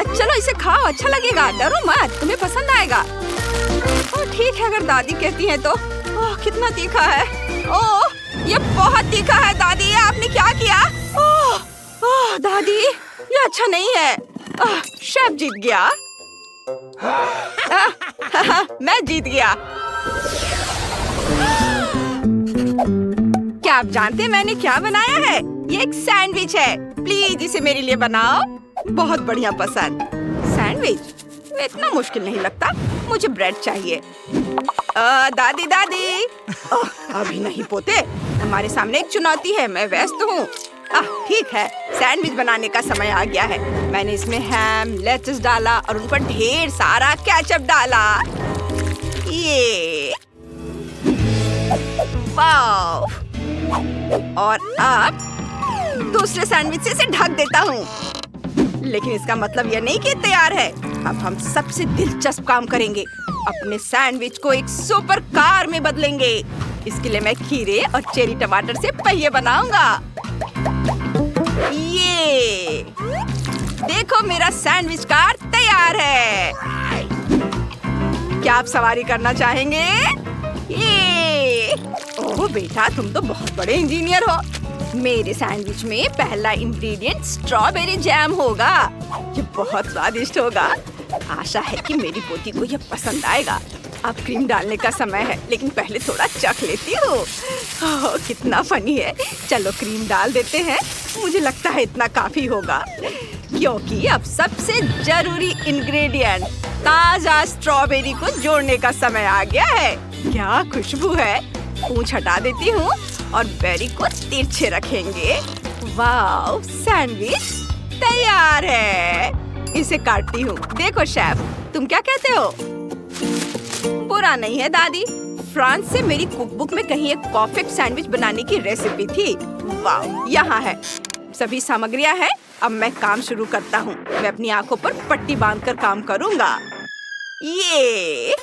चलो इसे खाओ, अच्छा लगेगा, डरो मत, तुम्हें पसंद आएगा। ओह ठीक है, अगर दादी कहती है तो। ओह कितना तीखा है। ओह ये बहुत तीखा है दादी, ये आपने क्या किया? ओह दादी, ये अच्छा नहीं है। शेफ जीत गया। मैं जीत गया। क्या आप जानते हैं मैंने क्या बनाया है? ये एक सैंडविच है। प्लीज इसे मेरे लिए बनाओ। बहुत बढ़िया पसंद। सैंडविच इतना मुश्किल नहीं लगता। मुझे ब्रेड चाहिए। दादी दादी। अभी नहीं पोते, हमारे सामने एक चुनौती है, मैं व्यस्त हूँ। ठीक है, सैंडविच बनाने का समय आ गया है। मैंने इसमें हैम, लेट्स डाला और उन पर ढेर सारा केचप डाला। ये वाव! और अब दूसरे सुरक्षित से इसे ढक देता हूँ। लेकिन इसका मतलब यह नहीं कि तैयार है। अब हम सबसे दिलचस्प काम करेंगे। अपने सैंडविच को एक सुपर कार में बदलेंगे। इसके लिए मैं खीरे और चेरी टमाटर से पहिए बनाऊंगा। ये देखो, मेरा सैंडविच कार तैयार है। क्या आप सवारी करना चाहेंगे? ये ओह बेटा, तुम तो बहुत बड़े इंजीनियर हो। मेरे सैंडविच में पहला इंग्रेडिएंट स्ट्रॉबेरी जैम होगा। ये बहुत स्वादिष्ट होगा। आशा है कि मेरी पोती को ये पसंद आएगा। अब क्रीम डालने का समय है, लेकिन पहले थोड़ा चख लेती हूँ। ओह कितना फनी है। चलो क्रीम डाल देते हैं। मुझे लगता है इतना काफी होगा, क्योंकि अब सबसे जरूरी इंग्रेडिएंट ताजा स्ट्रॉबेरी को जोड़ने का समय आ गया है। क्या खुशबू है। पूंछ हटा देती हूँ और बेरी को तिरछे रखेंगे। वाव, सैंडविच तैयार है। इसे काटती हूँ। देखो शेफ, तुम क्या कहते हो? बुरा नहीं है दादी। फ्रांस से मेरी कुकबुक में कहीं एक परफेक्ट सैंडविच बनाने की रेसिपी थी। वाव, यहाँ है। सभी सामग्रियाँ हैं। अब मैं काम शुरू करता हूँ। मैं अपनी आंखों पर पट्टी बांधकर काम करूँगा। ये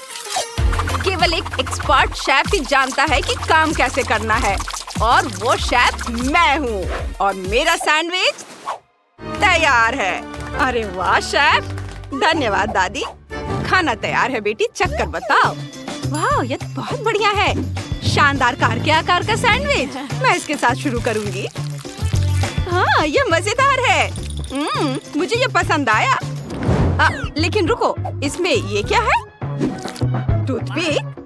केवल एक एक्सपर्ट शेफ ही जानता है कि काम कैसे करना है, और वो शेफ मैं हूँ। और मेरा सैंडविच तैयार है। अरे वाह शेफ, धन्यवाद दादी। खाना तैयार है बेटी, चख कर बताओ। वाह, ये तो बहुत बढ़िया है। शानदार कार के आकार का सैंडविच। मैं इसके साथ शुरू करूँगी। हाँ, ये मजेदार है। मुझे ये पसंद आया। लेकिन रुको, इसमें ये क्या है? टूथपिक?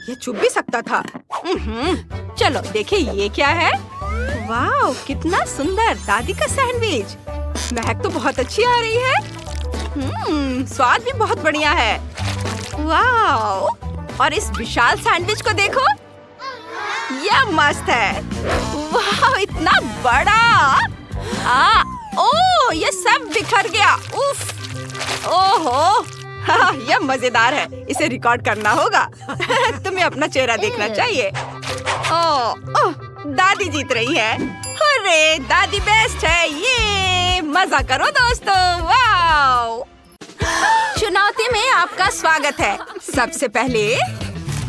ये चुभ भी सकता था। चलो देखें ये क्या है। वाह, कितना सुंदर दादी का सैंडविच। महक तो बहुत अच्छी आ रही है। स्वाद भी बहुत बढ़िया है। वाह, और इस विशाल सैंडविच को देखो, यह मस्त है। वाह, इतना बड़ा। ओह, ये सब बिखर गया। उफ, ओहो, यह मजेदार है। इसे रिकॉर्ड करना होगा। तुम्हें अपना चेहरा देखना चाहिए। ओह, दादी जीत रही है। अरे दादी बेस्ट है। ये मजा करो दोस्तों। वाओ, चुनौती में आपका स्वागत है। सबसे पहले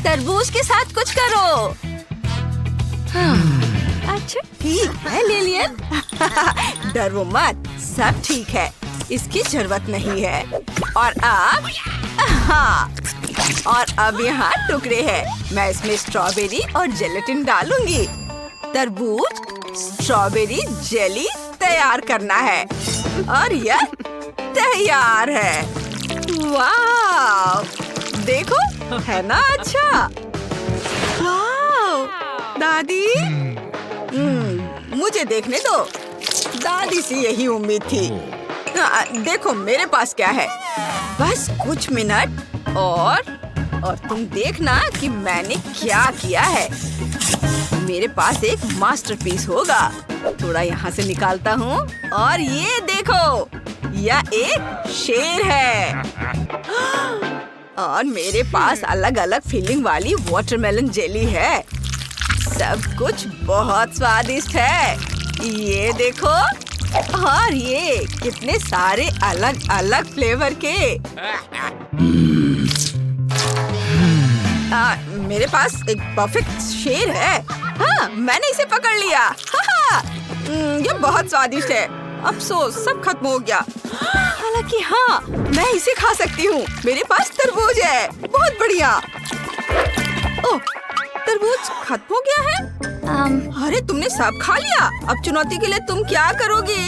तरबूज के साथ कुछ करो। अच्छा ठीक है लिलियन। डरो मत, सब ठीक है। इसकी जरूरत नहीं है। और अब और अब यहाँ टुकड़े हैं। मैं इसमें स्ट्रॉबेरी और जेलेटिन डालूंगी। तरबूज स्ट्रॉबेरी जेली तैयार करना है, और यह तैयार है। वाह, देखो, है ना अच्छा? वाह, दादी, मुझे देखने दो। दादी से यही उम्मीद थी। देखो मेरे पास क्या है। बस कुछ मिनट और तुम देखना कि मैंने क्या किया है। मेरे पास एक मास्टरपीस होगा। थोड़ा यहाँ से निकालता हूँ, और ये देखो, यह एक शेर है। और मेरे पास अलग अलग फीलिंग वाली वाटरमेलन जेली है। सब कुछ बहुत स्वादिष्ट है। ये देखो, और ये कितने सारे अलग अलग फ्लेवर के। मेरे पास एक परफेक्ट शेर है। हाँ, मैंने इसे पकड़ लिया। ये बहुत स्वादिष्ट है। अफसोस सब खत्म हो गया। हालांकि हाँ, मैं इसे खा सकती हूँ। मेरे पास तरबूज है। बहुत बढ़िया। ओह, तरबूज खत्म हो गया है। अरे तुमने सब खा लिया। अब चुनौती के लिए तुम क्या करोगी?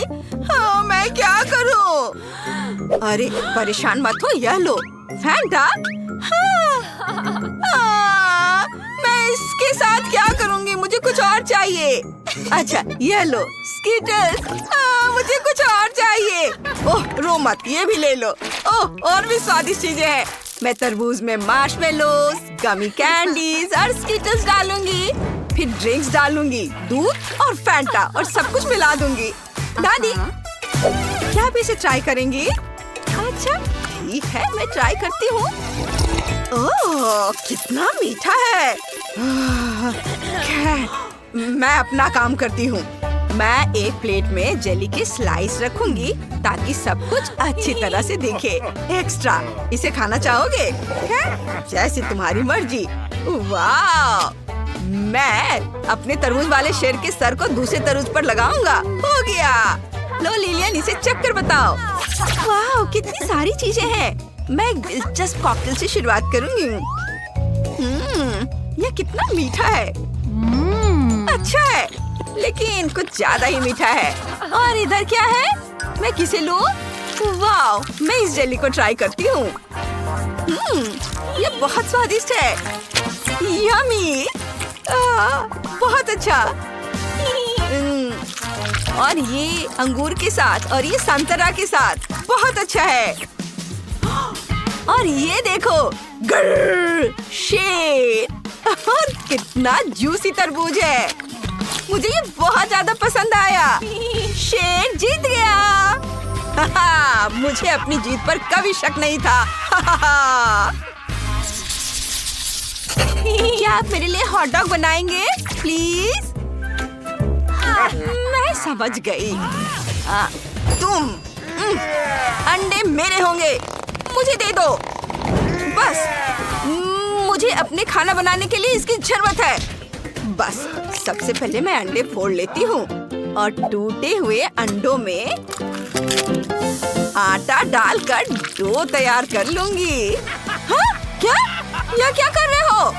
हाँ, मैं क्या करूँ? अरे परेशान मत हो, यह लो फैंटा। मैं इसके साथ क्या करूँगी? मुझे कुछ और चाहिए। अच्छा ये लो स्कीटर्स। मुझे कुछ और चाहिए। ओह रो मत, ये भी ले लो। ओह और भी स्वादिष्ट चीजें हैं। मैं तरबूज में मार्शमेलोज, गमी कैंडीज और स्कीटर्स डालूंगी। फिर ड्रिंक्स डालूंगी, दूध और फैंटा और सब कुछ मिला दूंगी। दादी क्या आप इसे ट्राई करेंगी? अच्छा ठीक है, मैं ट्राई करती हूँ। ओह कितना मीठा है। मैं अपना काम करती हूँ। मैं एक प्लेट में जेली के स्लाइस रखूंगी ताकि सब कुछ अच्छी तरह से दिखे। एक्स्ट्रा इसे खाना चाहोगे? जैसे तुम्हारी मर्जी। वाह, मैं अपने तरबूज वाले शेर के सर को दूसरे तरबूज पर लगाऊंगा। हो गया। लो लिलियन, इसे चक्कर बताओ। वाह कितनी सारी चीजें हैं। मैं एक दिलचस्प कॉकटेल से शुरुआत करूंगी। यह कितना मीठा है। अच्छा है लेकिन कुछ ज्यादा ही मीठा है। और इधर क्या है? मैं किसे लूं? वाह, मैं इस जेली को ट्राई करती हूँ। ये बहुत स्वादिष्ट है। यम्मी। बहुत अच्छा। और ये अंगूर के साथ और ये संतरा के साथ बहुत अच्छा है। और ये देखो शेर। और कितना जूसी तरबूज है। मुझे ये बहुत ज्यादा पसंद आया। शेर जीत गया। मुझे अपनी जीत पर कभी शक नहीं था। क्या आप मेरे लिए हॉट डॉग बनाएंगे प्लीज? मैं समझ गई। तुम अंडे मेरे होंगे। मुझे दे दो बस। मुझे अपने खाना बनाने के लिए इसकी जरूरत है। बस सबसे पहले मैं अंडे फोड़ लेती हूँ और टूटे हुए अंडों में आटा डालकर डो तैयार कर लूंगी। हाँ? क्या? यह क्या कर रहे हो?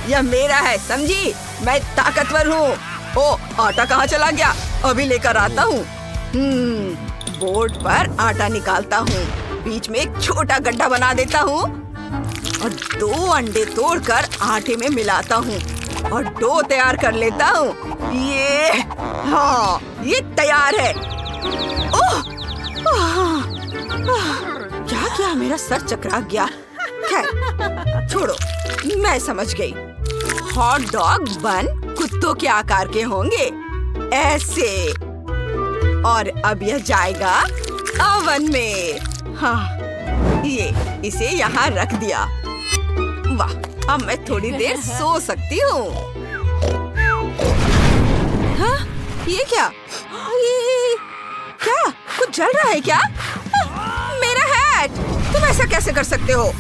यह मेरा है, समझी? मैं ताकतवर हूँ। ओ आटा कहाँ चला गया? अभी लेकर आता हूँ। बोर्ड पर आटा निकालता हूँ, बीच में एक छोटा गड्ढा बना देता हूँ और 2 अंडे तोड़कर आटे में मिलाता हूँ और डो तैयार कर लेता हूँ। ये तैयार है। ओह, क्या मेरा सर चकरा गया। खैर छोड़ो, मैं समझ गई। हॉट डॉग बन कुत्तों के आकार के होंगे, ऐसे। और अब यह जाएगा ओवन में। हाँ, इसे यहाँ रख दिया। वाह, अब मैं थोड़ी देर सो सकती हूँ। हाँ, ये क्या? ये क्या? कुछ जल रहा है क्या? मेरा हैट! तुम ऐसा कैसे कर सकते हो?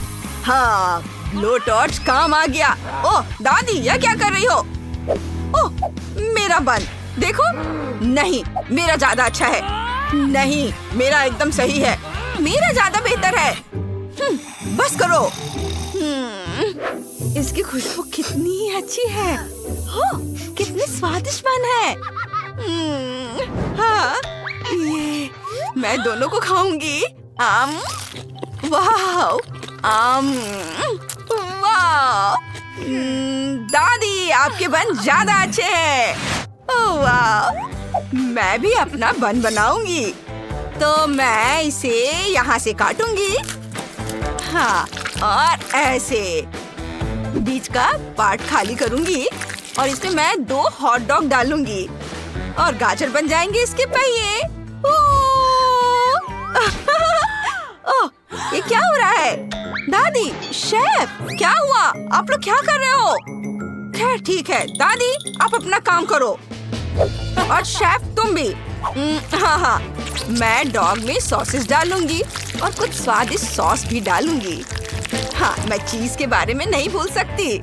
हाँ, लो टॉर्च काम आ गया। ओह दादी, यह क्या कर रही हो? ओह मेरा बन देखो। नहीं, मेरा ज्यादा अच्छा है। नहीं, मेरा एकदम सही है। मेरा ज्यादा बेहतर है। बस करो। इसकी खुशबू कितनी अच्छी है। कितनी स्वादिष्ट बन है। हाँ, ये मैं दोनों को खाऊंगी। वाह, वाह। दादी, आपके बन ज्यादा अच्छे हैं। ओह वाह, मैं भी अपना बन बनाऊंगी। तो मैं इसे यहाँ से काटूंगी। हाँ, और ऐसे बीच का पार्ट खाली करूंगी और इसमें मैं 2 हॉट डॉग डालूंगी और गाजर बन जाएंगे इसके पहिए। ओह, ये क्या हो रहा है? दादी, शेफ, क्या हुआ? आप लोग क्या कर रहे हो? खैर ठीक है, दादी आप अपना काम करो और शेफ तुम भी। हाँ, मैं डॉग में सॉसेस डालूंगी और कुछ स्वादिष्ट सॉस भी डालूंगी। हाँ, मैं चीज के बारे में नहीं भूल सकती।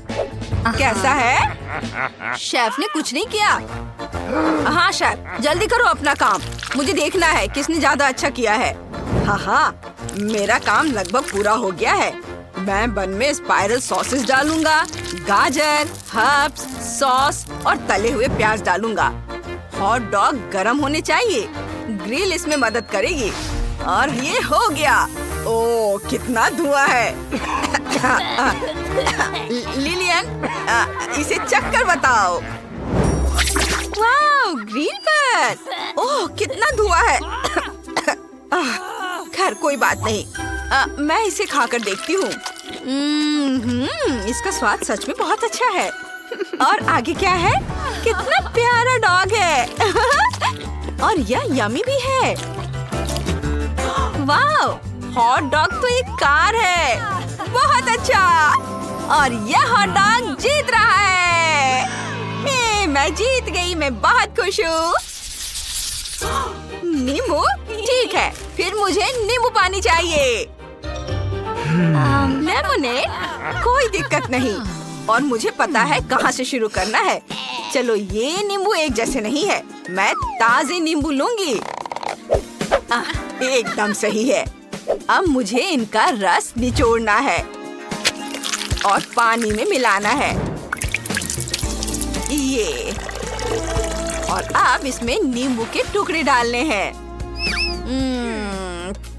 कैसा है? शेफ ने कुछ नहीं किया। हाँ शेफ, जल्दी करो अपना काम। मुझे देखना है किसने ज्यादा अच्छा किया है। हाँ, मेरा काम लगभग पूरा हो गया है। मैं बन में स्पाइरल सॉसेस डालूंगा, गाजर, हर्ब्स, सॉस और तले हुए प्याज डालूंगा। हॉट डॉग गरम होने चाहिए। ग्रिल इसमें मदद करेगी। और ये हो गया। ओह, कितना धुआं है। लिलियन, इसे चक्कर बताओ। वाह, ग्रिल पर। ओह, कितना धुआं है। खैर कोई बात नहीं। मैं इसे खाकर देखती हूँ। इसका स्वाद सच में बहुत अच्छा है। और आगे क्या है? कितना प्यारा डॉग है। और यह यमी भी है। वाह, हॉट डॉग तो एक कार है। बहुत अच्छा। और यह हॉट डॉग जीत रहा है। मैं जीत गई। मैं बहुत खुश हूँ। नींबू? ठीक है, फिर मुझे नींबू पानी चाहिए। लेमोनेड? कोई दिक्कत नहीं। और मुझे पता है कहाँ से शुरू करना है। चलो, ये नींबू एक जैसे नहीं है। मैं ताजे नींबू लूंगी। एकदम सही है। अब मुझे इनका रस निचोड़ना है और पानी में मिलाना है। ये। और अब इसमें नींबू के टुकड़े डालने हैं।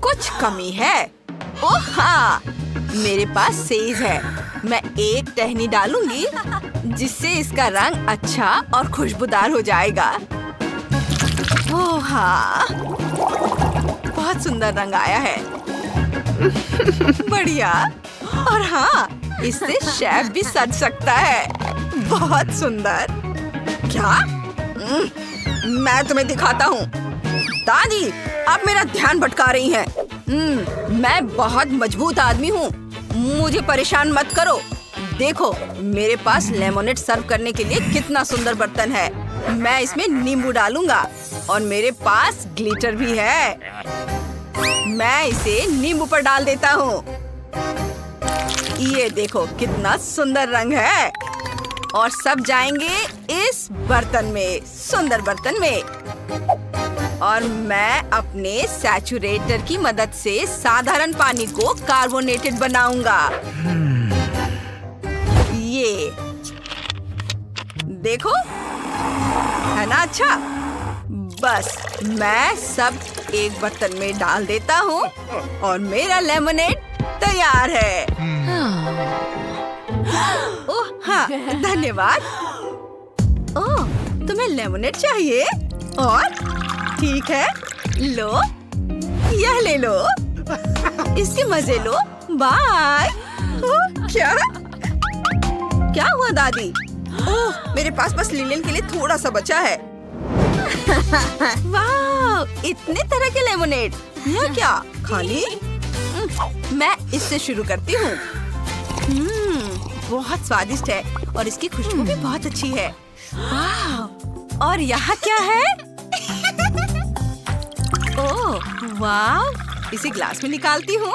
कुछ कमी है। ओह हाँ, मेरे पास सेज है। मैं एक टहनी डालूंगी जिससे इसका रंग अच्छा और खुशबूदार हो जाएगा। ओह हाँ, बहुत सुंदर रंग आया है। बढ़िया। और हाँ, इससे शेफ भी सज सकता है। बहुत सुंदर। क्या? मैं तुम्हें दिखाता हूँ। दादी, आप मेरा ध्यान भटका रही हैं। मैं बहुत मजबूत आदमी हूँ। मुझे परेशान मत करो। देखो, मेरे पास लेमोनेड सर्व करने के लिए कितना सुंदर बर्तन है। मैं इसमें नींबू डालूंगा और मेरे पास ग्लिटर भी है। मैं इसे नींबू पर डाल देता हूँ। ये देखो कितना सुंदर रंग है। और सब जाएंगे इस बर्तन में, सुंदर बर्तन में। और मैं अपने सैचुरेटर की मदद से साधारण पानी को कार्बोनेटेड बनाऊंगा। ये देखो, है ना अच्छा? बस मैं सब एक बर्तन में डाल देता हूँ और मेरा लेमोनेड तैयार है। ओह हाँ, धन्यवाद। ओह, तुम्हें लेमोनेड चाहिए? और ठीक है, लो, यह ले लो। इसके मजे लो। बाय। क्या हुआ दादी? ओह, मेरे पास बस लिलियन के लिए थोड़ा सा बचा है। वाह, इतने तरह के लेमोनेड। यह क्या, खाली? मैं इससे शुरू करती हूँ। बहुत स्वादिष्ट है और इसकी खुशबू भी बहुत अच्छी है। वाह, और यहाँ क्या है? ओह वाह, इसे ग्लास में निकालती हूँ।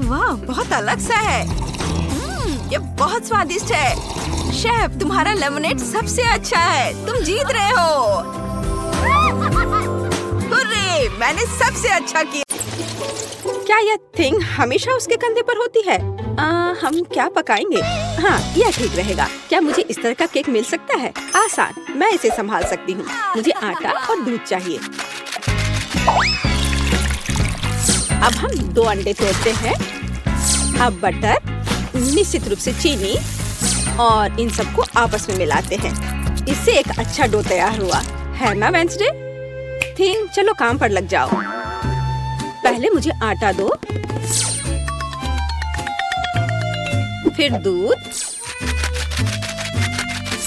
वाह, बहुत अलग सा है। ये बहुत स्वादिष्ट है। शेफ, तुम्हारा लेमोनेड सबसे अच्छा है। तुम जीत रहे हो। हुर्रे, मैंने सबसे अच्छा किया। क्या यह थिंग हमेशा उसके कंधे पर होती है? हम क्या पकाएंगे? हाँ, यह ठीक रहेगा। क्या मुझे इस तरह का केक मिल सकता है? आसान, मैं इसे संभाल सकती हूँ। मुझे आटा और दूध चाहिए। अब हम 2 अंडे तोड़ते हैं। अब बटर, निश्चित रूप से चीनी और इन सबको आपस में मिलाते हैं। इससे एक अच्छा डो तैयार हुआ है ना वेंसडे? थिंग, चलो काम पर लग जाओ। पहले मुझे आटा दो, फिर दूध,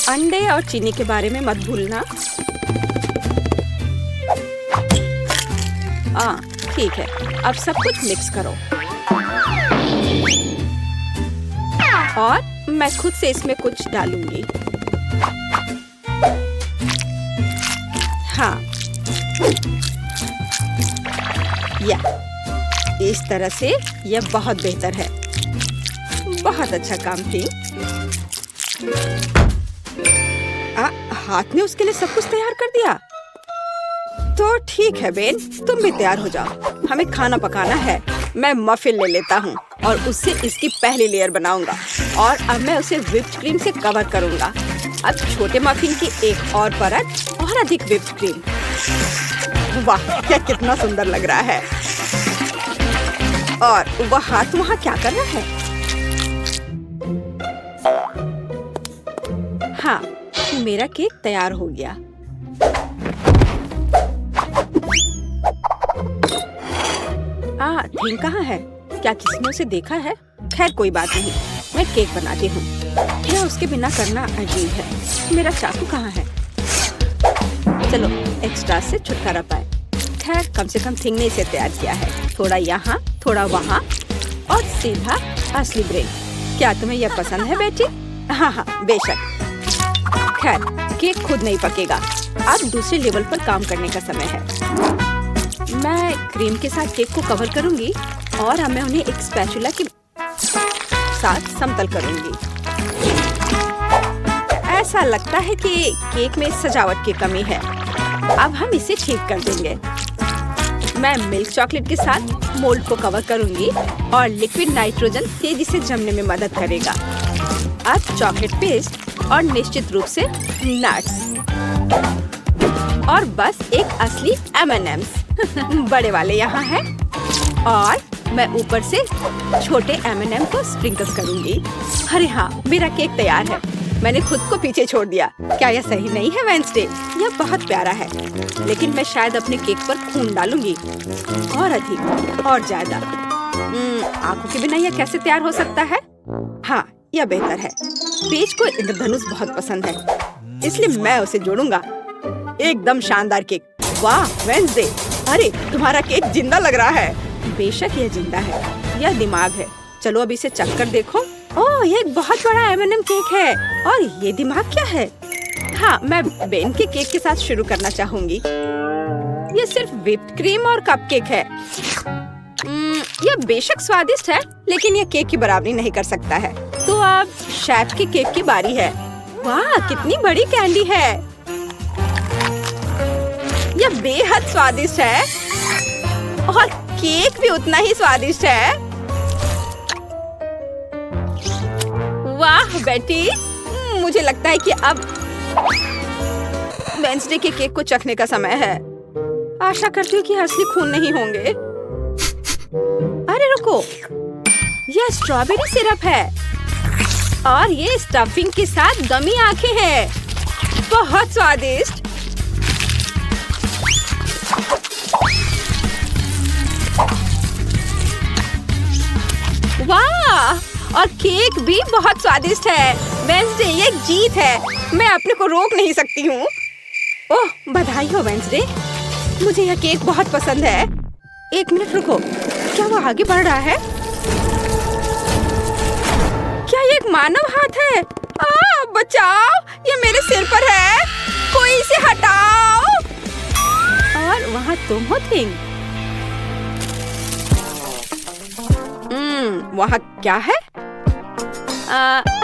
अंडे और चीनी के बारे में मत भूलना। ठीक है, अब सब कुछ मिक्स करो। और मैं खुद से इसमें कुछ डालूंगी। हाँ, या इस तरह से यह बहुत बेहतर है। बहुत अच्छा काम थी। हाथ ने उसके लिए सब कुछ तैयार कर दिया। तो ठीक है बेन, तुम भी तैयार हो जाओ, हमें खाना पकाना है। मैं मफिन ले लेता हूँ और उससे इसकी पहली लेयर बनाऊंगा और अब मैं उसे व्हिप्ड क्रीम से कवर करूंगा। अब छोटे मफिन की एक और परत और अधिक व्हिप्ड क्रीम। वाह, यह कितना सुंदर लग रहा है। और वह हाथ वहाँ क्या कर रहा है? हाँ, मेरा केक तैयार हो गया। थीम कहाँ है? क्या किसी ने उसे देखा है? खैर कोई बात नहीं, मैं केक बनाती हूँ। यह उसके बिना करना अजीब है। मेरा चाकू कहाँ है? चलो एक्स्ट्रा से छुटकारा पाए। खैर कम से कम थिंग ने इसे तैयार किया है। थोड़ा यहाँ, थोड़ा वहाँ और सीधा असली ब्रेड। क्या तुम्हें यह पसंद है बेटी? हाँ हाँ बेशक। खैर केक खुद नहीं पकेगा, अब दूसरे लेवल पर काम करने का समय है। मैं क्रीम के साथ केक को कवर करूंगी और अब मैं उन्हें एक स्पैचुला के साथ समतल करूंगी। ऐसा लगता है कि केक में सजावट की कमी है। अब हम इसे ठीक कर देंगे। मैं मिल्क चॉकलेट के साथ मोल्ड को कवर करूंगी और लिक्विड नाइट्रोजन तेजी से जमने में मदद करेगा। अब चॉकलेट पेस्ट और निश्चित रूप से नट्स और बस एक असली M&M's बड़े वाले यहाँ हैं और मैं ऊपर से छोटे M&M को स्प्रिंकल करूंगी। अरे हाँ, मेरा केक तैयार है। मैंने खुद को पीछे छोड़ दिया। क्या यह सही नहीं है वेंसडे? यह बहुत प्यारा है, लेकिन मैं शायद अपने केक पर खून डालूंगी और अधिक और ज्यादा। आंखों के बिना यह कैसे तैयार हो सकता है? हाँ, यह बेहतर है। पेज को इंद्रधनुष बहुत पसंद है, इसलिए मैं उसे जोड़ूंगा। एकदम शानदार केक। वाह वेंसडे, अरे तुम्हारा केक जिंदा लग रहा है। बेशक यह जिंदा है, यह दिमाग है। चलो अब इसे चख कर देखो। ओह, यह एक बहुत बड़ा M&M केक है और ये दिमाग क्या है? हाँ, मैं बेन के केक के साथ शुरू करना चाहूंगी। यह सिर्फ व्हिप्ड क्रीम और कपकेक है। यह बेशक स्वादिष्ट है, लेकिन यह केक की बराबरी नहीं कर सकता है। तो अब शेफ के केक की बारी है। वाह, कितनी बड़ी कैंडी है। यह बेहद स्वादिष्ट है और केक भी उतना ही स्वादिष्ट है। वाह बेटी, मुझे लगता है कि अब वेंसडे के केक को चखने का समय है। आशा करती हूँ कि असली खून नहीं होंगे। अरे रुको, यह स्ट्रॉबेरी सिरप है और ये स्टफिंग के साथ गमी आंखें हैं। बहुत स्वादिष्ट। वाह, और केक भी बहुत स्वादिष्ट है। वेंसडे, ये एक जीत है। मैं अपने को रोक नहीं सकती हूँ। ओह, बधाई हो वेंसडे, मुझे यह केक बहुत पसंद है। एक मिनट रुको, क्या वो आगे बढ़ रहा है? क्या ये एक मानव हाथ है? बचाओ, ये मेरे सिर पर है। कोई इसे हटाओ। और वहाँ तुम हो थिंग। वहाँ क्या है?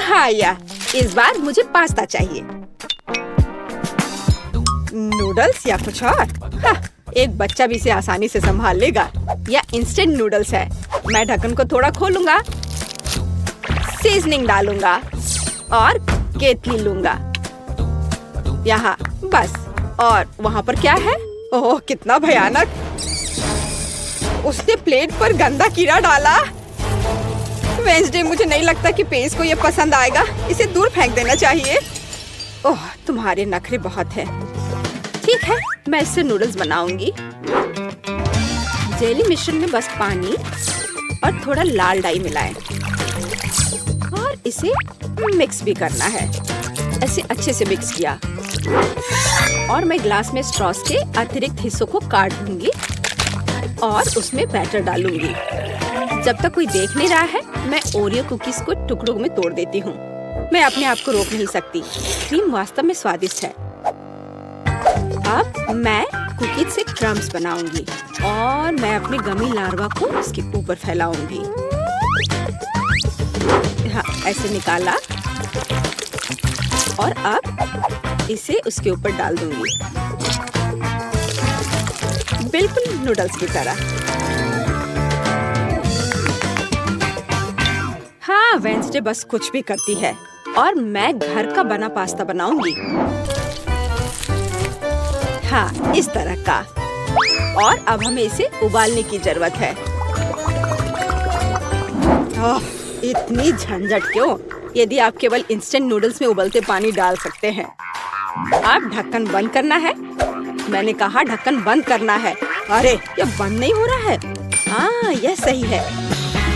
हाँ या, इस बार मुझे पास्ता चाहिए। नूडल्स या कुछ और? हाँ, एक बच्चा भी इसे आसानी से संभाल लेगा। या इंस्टेंट नूडल्स है। मैं ढक्कन को थोड़ा खोलूंगा, सीजनिंग डालूंगा और केतली लूंगा। यहाँ बस। और वहाँ पर क्या है? ओह, कितना भयानक। उसने प्लेट पर गंदा कीड़ा डाला। वेंसडे, मुझे नहीं लगता कि पेज को यह पसंद आएगा। इसे दूर फेंक देना चाहिए। ओह, तुम्हारे नखरे बहुत हैं। ठीक है, मैं इससे नूडल्स बनाऊंगी। जेली मिश्रण में बस पानी और थोड़ा लाल डाई मिलाएं और इसे मिक्स भी करना है। ऐसे अच्छे से मिक्स किया और मैं ग्लास में स्ट्रॉस के अतिरिक्त हिस्सों को काट दूंगी और उसमें बैटर डालूंगी। जब तक कोई देख नहीं रहा है, मैं ओरियो कुकीज को टुकड़ों में तोड़ देती हूँ। मैं अपने आप को रोक नहीं सकती। क्रीम वास्तव में स्वादिष्ट है। अब मैं कुकीज से क्रम्स बनाऊंगी और मैं अपने गमी लार्वा को इसके ऊपर फैलाऊंगी। हाँ, ऐसे निकाला और अब इसे उसके ऊपर डाल दूंगी, बिल्कुल नूडल्स की तरह। हाँ, वेंसडे बस कुछ भी करती है और मैं घर का बना पास्ता बनाऊंगी। हाँ, इस तरह का। और अब हमें इसे उबालने की जरूरत है। इतनी झंझट क्यों? यदि आप केवल इंस्टेंट नूडल्स में उबलते पानी डाल सकते हैं। अब ढक्कन बंद करना है। मैंने कहा ढक्कन बंद करना है। अरे, ये बंद नहीं हो रहा है। हाँ, यह सही है।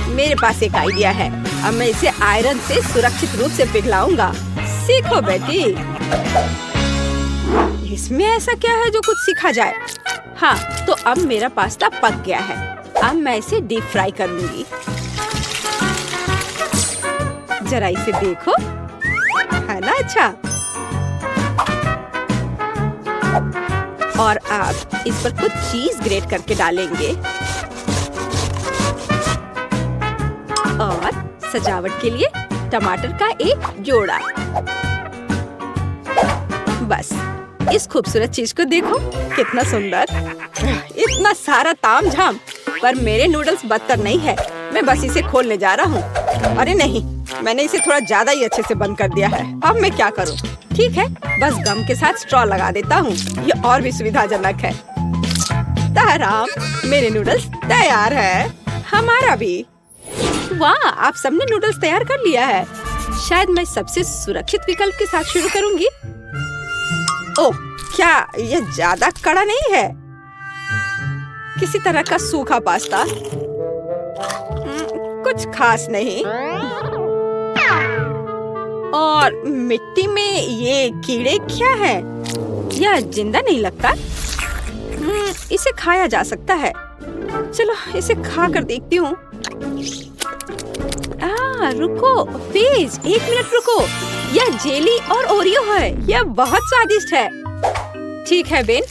मेरे पास एक आइडिया है। अब मैं इसे आयरन से सुरक्षित रूप से पिघलाऊंगा। सीखो बेटी। इसमें ऐसा क्या है जो कुछ सीखा जाए? हाँ, तो अब मेरा पास्ता पक गया है। अब मैं इसे डीप फ्राई करूंगी। जरा इसे देखो, है ना अच्छा? और अब इस पर कुछ चीज ग्रेट करके डालेंगे और सजावट के लिए टमाटर का एक जोड़ा। बस, इस खूबसूरत चीज को देखो, कितना सुंदर। इतना सारा तामझाम, पर मेरे नूडल्स बदतर नहीं है। मैं बस इसे खोलने जा रहा हूँ। अरे नहीं, मैंने इसे थोड़ा ज्यादा ही अच्छे से बंद कर दिया है। अब मैं क्या करूँ? ठीक है, बस गम के साथ स्ट्रॉ लगा देता हूँ। ये और भी सुविधाजनक है। ताराम, मेरे नूडल्स तैयार है। हमारा भी। वाह, आप सबने नूडल्स तैयार कर लिया है। शायद मैं सबसे सुरक्षित विकल्प के साथ शुरू करूंगी। ओह, क्या यह ज्यादा कड़ा नहीं है? किसी तरह का सूखा पास्ता, कुछ खास नहीं। और मिट्टी में ये कीड़े क्या है? यह जिंदा नहीं लगता। इसे खाया जा सकता है। चलो इसे खा कर देखती हूँ। रुको प्लीज, 1 मिनट रुको। यह जेली और ओरियो है। यह बहुत स्वादिष्ट है। ठीक है बेन,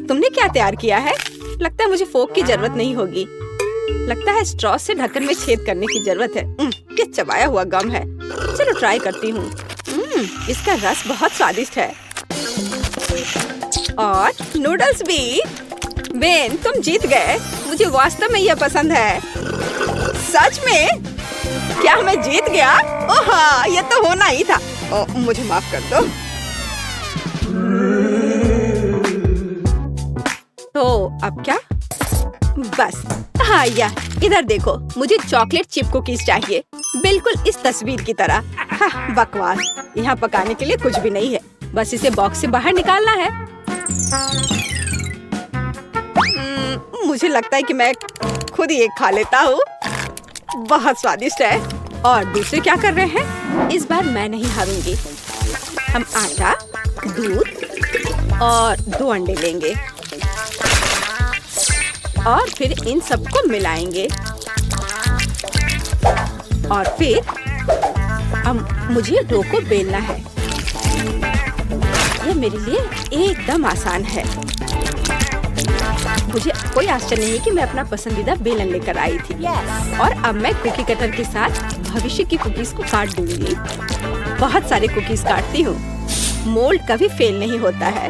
तुमने क्या तैयार किया है? लगता है मुझे फोक की जरूरत नहीं होगी। लगता है स्ट्रॉ से ढक्कन में छेद करने की जरूरत है। क्या चबाया हुआ गम है। चलो ट्राई करती हूँ। इसका रस बहुत स्वादिष्ट है। और नूडल्स भी। बेन, तुम जीत गए। मुझे वास्तव में यह पसंद है। सच में? क्या मैं जीत गया? ओह हाँ, यह तो होना ही था। मुझे माफ कर दो। तो अब क्या? बस, हाँ, या इधर देखो, मुझे चॉकलेट चिप कुकीज चाहिए, बिल्कुल इस तस्वीर की तरह। हाँ, बकवास। यहाँ पकाने के लिए कुछ भी नहीं है। बस इसे बॉक्स से बाहर निकालना है। मुझे लगता है कि मैं खुद ही एक खा लेता हूँ। बहुत स्वादिष्ट है। और दूसरे क्या कर रहे हैं? इस बार मैं नहीं हारूंगी। हम आटा, दूध और 2 अंडे लेंगे और फिर इन सबको मिलाएंगे। और फिर मुझे डो को बेलना है। यह मेरे लिए एकदम आसान है। मुझे कोई आश्चर्य नहीं कि मैं अपना पसंदीदा बेलन लेकर आई थी। और अब मैं कुकी कटर के साथ भविष्य की कुकीज को काट दूंगी। बहुत सारे कुकीज काटती हूँ। मोल्ड कभी फेल नहीं होता है।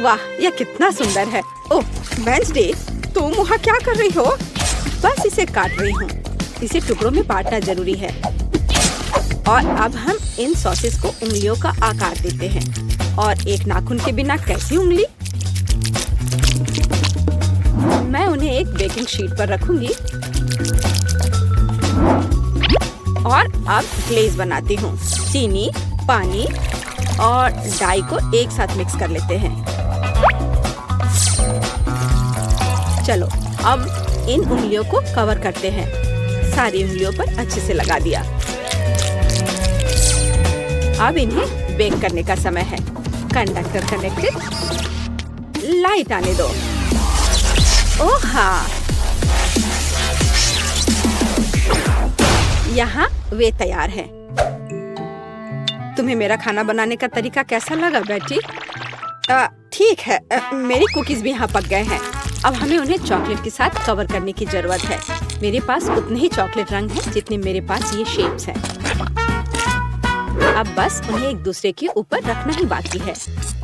वाह, यह कितना सुंदर है। ओह वेंसडे, तुम वहाँ क्या कर रही हो? बस इसे काट रही हूँ। इसे टुकड़ों में बांटना जरूरी है। और अब हम इन सॉसेस को उंगलियों का आकार देते हैं। और एक नाखून के बिना कैसी उंगली? मैं उन्हें एक बेकिंग शीट पर रखूंगी और अब ग्लेज बनाती हूँ। चीनी, पानी और डाई को एक साथ मिक्स कर लेते हैं। चलो अब इन उंगलियों को कवर करते हैं। सारी उंगलियों पर अच्छे से लगा दिया। अब इन्हें बेक करने का समय है। Conductor connected. लाइट आने दो। ओह हाँ, यहाँ वे तैयार हैं। तुम्हें मेरा खाना बनाने का तरीका कैसा लगा बेटी? ठीक है, मेरी कुकीज भी यहाँ पक गए हैं। अब हमें उन्हें चॉकलेट के साथ कवर करने की जरूरत है। मेरे पास उतने ही चॉकलेट रंग हैं जितने मेरे पास ये शेप्स हैं। अब बस उन्हें एक दूसरे के ऊपर रखना ही बाकी है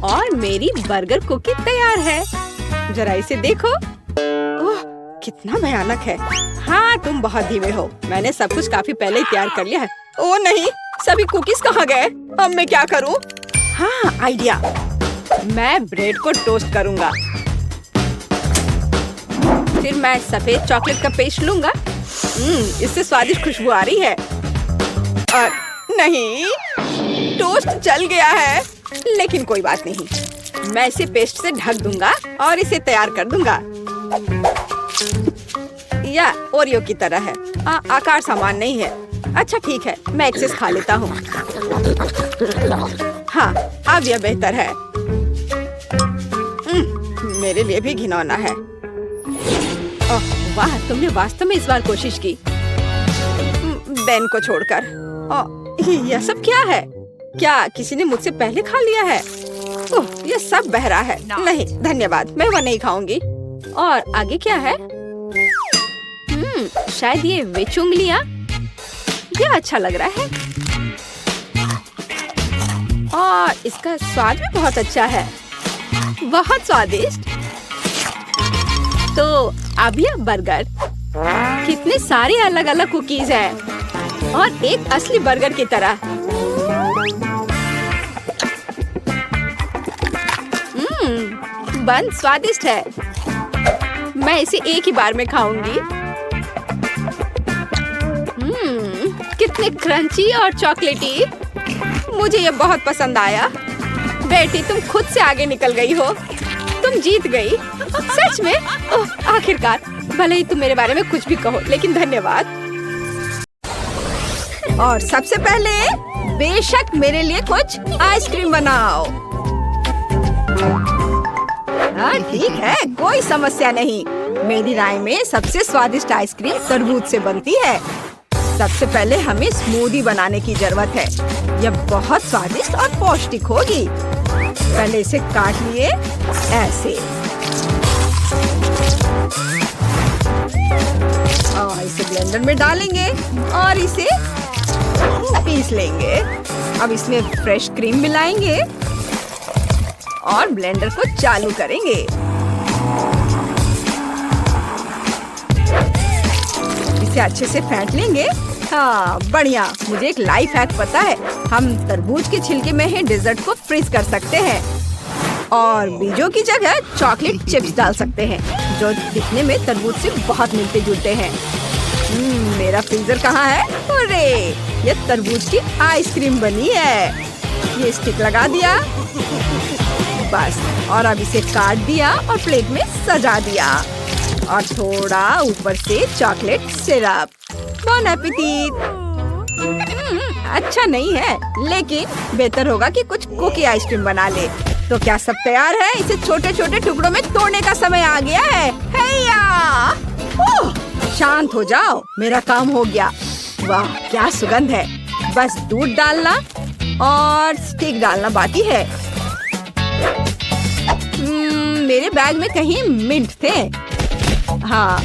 और मेरी बर्गर कुकी तैयार है। जरा इसे देखो। ओह, कितना भयानक है। हाँ, तुम बहुत धीमे हो। मैंने सब कुछ काफी पहले ही तैयार कर लिया है। ओह नहीं, सभी कुकीज कहाँ गए? अब मैं क्या करूँ? हाँ, आइडिया। मैं ब्रेड को टोस्ट करूँगा। फिर मैं सफेद चॉकलेट का पेस्ट लूँगा। इससे स्वादिष्ट खुशबू आ रही है। और नहीं, टोस्ट जल गया है। लेकिन कोई बात नहीं, मैं इसे पेस्ट से ढक दूंगा और इसे तैयार कर दूंगा। या ओरियो की तरह है। आकार समान नहीं है। अच्छा ठीक है, मैं एक्सेस खा लेता हूँ। हाँ, अब यह बेहतर है। मेरे लिए भी घिनौना है। ओह वाह, तुमने वास्तव में इस बार कोशिश की। बेन को छोड़कर। यह सब क्या है? क्या किसी ने मुझसे पहले खा लिया है? ओह, यह सब बह रहा है। नहीं धन्यवाद, मैं वह नहीं खाऊंगी। और आगे क्या है? शायद ये विच उंगलियां। यह अच्छा लग रहा है और इसका स्वाद भी बहुत अच्छा है। बहुत स्वादिष्ट। तो अब यह बर्गर। कितने सारे अलग अलग कुकीज हैं और एक असली बर्गर की तरह। बन स्वादिष्ट है। मैं इसे एक ही बार में खाऊंगी। कितने क्रंची और चॉकलेटी। मुझे ये बहुत पसंद आया। बेटी, तुम खुद से आगे निकल गई हो। तुम जीत गई। सच में? ओह, आखिरकार। भले ही तुम मेरे बारे में कुछ भी कहो, लेकिन धन्यवाद। और सबसे पहले बेशक मेरे लिए कुछ आइसक्रीम बनाओ। हाँ ठीक है, कोई समस्या नहीं। मेरी राय में सबसे स्वादिष्ट आइसक्रीम तरबूज से बनती है। सबसे पहले हमें स्मूदी बनाने की जरूरत है। यह बहुत स्वादिष्ट और पौष्टिक होगी। पहले इसे काट लिए ऐसे और इसे ब्लेंडर में डालेंगे और इसे पीस लेंगे। अब इसमें फ्रेश क्रीम मिलाएंगे और ब्लेंडर को चालू करेंगे। इसे अच्छे से फेंट लेंगे। हाँ बढ़िया। मुझे एक लाइफ हैक पता है। हम तरबूज के छिलके में ही डेजर्ट को फ्रीज कर सकते हैं और बीजों की जगह चॉकलेट चिप्स डाल सकते हैं, जो दिखने में तरबूज से बहुत मिलते जुलते हैं। मेरा फ्रीजर कहाँ है? अरे ये तरबूज की आइसक्रीम बनी है। ये स्टिक लगा दिया बस, और अब इसे काट दिया और प्लेट में सजा दिया और थोड़ा ऊपर से चॉकलेट सिरप। बॉन एपेटिट। अच्छा नहीं है, लेकिन बेहतर होगा कि कुछ कुकी आइसक्रीम बना ले। तो क्या सब तैयार है? इसे छोटे छोटे टुकड़ों में तोड़ने का समय आ गया है। हैया! ओह, शांत हो जाओ, मेरा काम हो गया। वाह क्या सुगंध है। बस दूध डालना और स्टिक डालना बाकी है। मेरे बैग में कहीं मिंट थे। हाँ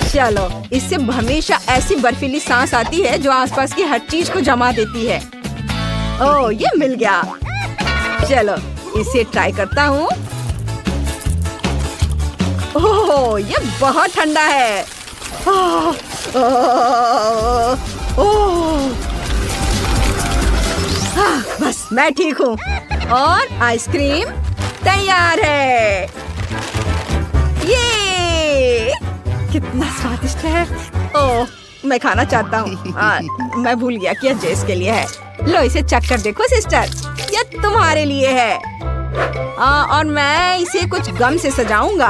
चलो, इससे हमेशा ऐसी बर्फीली सांस आती है जो आसपास की हर चीज को जमा देती है। ओह ये मिल गया। चलो इसे ट्राई करता हूँ। ओह ये बहुत ठंडा है। ओह, ओह, ओह। बस मैं ठीक हूँ और आइसक्रीम तैयार है। ये कितना स्वादिष्ट है। ओह मैं खाना चाहता हूँ। मैं भूल गया कि यह जेस के लिए है। लो इसे चख कर देखो सिस्टर, यह तुम्हारे लिए है। और मैं इसे कुछ गम से सजाऊंगा।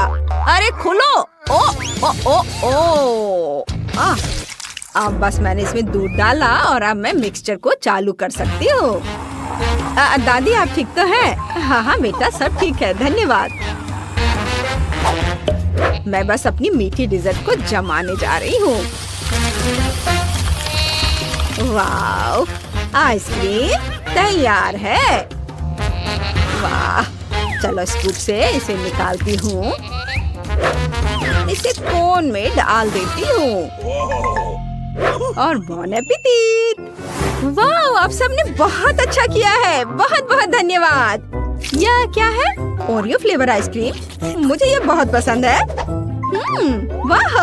अरे खोलो। ओ ओ ओ ओ। अब बस मैंने इसमें दूध डाला और अब मैं मिक्सचर को चालू कर सकती हूँ। दादी आप ठीक तो हैं? हाँ हाँ बेटा सब ठीक है, धन्यवाद। मैं बस अपनी मीठी डिजर्ट को जमाने जा रही हूँ। वाह, आइसक्रीम तैयार है। वाह, चलो स्कूप से इसे निकालती हूँ। इसे कोन में डाल देती हूँ और बॉन एपेटिट। वाह, आप सबने बहुत अच्छा किया है। बहुत बहुत धन्यवाद। यह क्या है? Oreo flavour ice cream. मुझे ये बहुत पसंद है। वाह,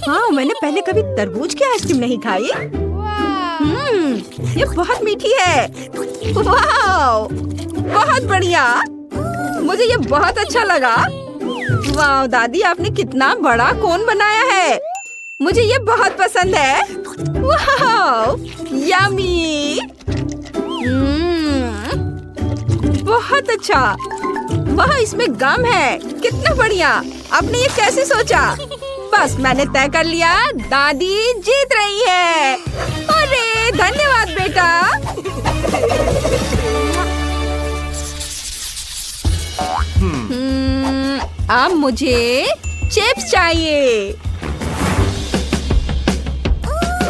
हाँ, मैंने पहले कभी तरबूज की आइसक्रीम नहीं खाई। ये बहुत मीठी है। वाह, बहुत बढ़िया। मुझे ये बहुत अच्छा लगा। वाह दादी, आपने कितना बड़ा कोन बनाया है। मुझे ये बहुत पसंद है। वाह, यम्मी। बहुत अच्छा। वाह, इसमें गम है। कितना बढ़िया। आपने ये कैसे सोचा? बस मैंने तय कर लिया, दादी जीत रही है। अरे धन्यवाद बेटा। अब मुझे चिप्स चाहिए।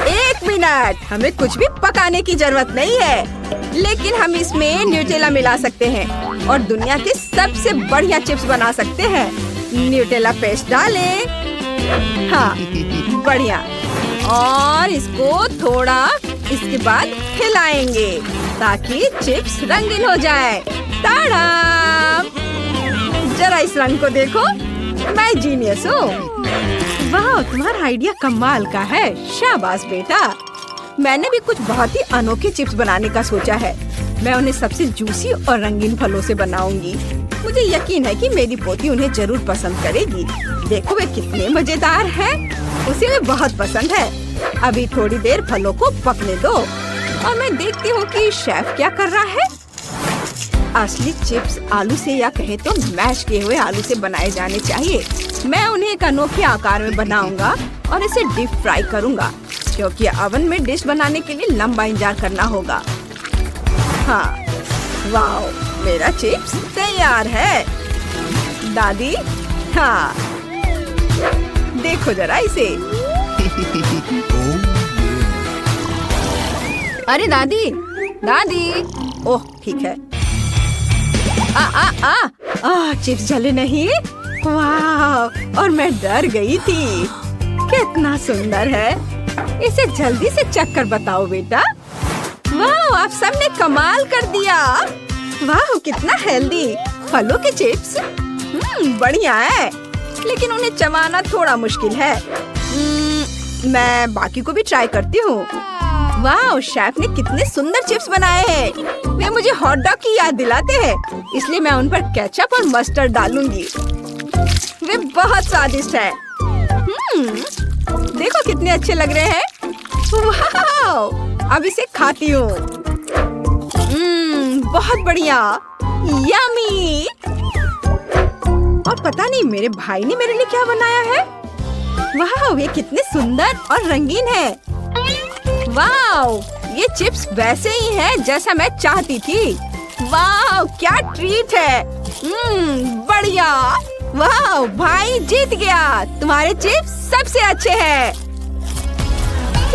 1 मिनट, हमें कुछ भी पकाने की जरूरत नहीं है, लेकिन हम इसमें न्यूटेला मिला सकते हैं और दुनिया के सबसे बढ़िया चिप्स बना सकते हैं। न्यूटेला पेस्ट डालें। हाँ, बढ़िया। और इसको थोड़ा इसके बाद हिलाएंगे ताकि चिप्स रंगीन हो जाए। ताड़ाम! जरा इस रंग को देखो, मैं जीनियस हूँ। वाह, तुम्हारा आइडिया कमाल का है। शाबाश बेटा। मैंने भी कुछ बहुत ही अनोखे चिप्स बनाने का सोचा है। मैं उन्हें सबसे जूसी और रंगीन फलों से बनाऊंगी। मुझे यकीन है कि मेरी पोती उन्हें जरूर पसंद करेगी। देखो वे कितने मजेदार हैं। उसे वे बहुत पसंद है। अभी थोड़ी देर फलों को पकने दो और मैं देखती हूँ कि शेफ क्या कर रहा है। असली चिप्स आलू से या कहे तो मैश किए हुए आलू से बनाए जाने चाहिए। मैं उन्हें एक अनोखे आकार में बनाऊंगा और इसे डीप फ्राई करूंगा, क्योंकि ओवन में डिश बनाने के लिए लंबा इंतजार करना होगा। हाँ, वाओ, मेरा चिप्स तैयार है। दादी, हाँ, देखो जरा इसे। अरे दादी, दादी, ओह ठीक है। चिप्स जले नहीं। वाह, और मैं डर गई थी। कितना सुंदर है। इसे जल्दी से चख कर बताओ बेटा। वाह, आप सबने कमाल कर दिया। वाह, कितना हेल्दी। फलों के चिप्स बढ़िया है, लेकिन उन्हें चबाना थोड़ा मुश्किल है। मैं बाकी को भी ट्राई करती हूँ। वाह, शेफ ने कितने सुंदर चिप्स बनाए हैं। वे मुझे हॉट डॉग की याद दिलाते हैं, इसलिए मैं उन पर केचप और मस्टर्ड डालूंगी। वे बहुत स्वादिष्ट है। देखो कितने अच्छे लग रहे हैं। वाह, अब इसे खाती हूँ। बहुत बढ़िया, यम्मी। और पता नहीं मेरे भाई ने मेरे लिए क्या बनाया है। वाह, ये कितने सुंदर और रंगीन है। वाह, ये चिप्स वैसे ही हैं जैसा मैं चाहती थी। वाह, क्या ट्रीट है। बढ़िया। वाह, भाई जीत गया। तुम्हारे चिप्स सबसे अच्छे हैं।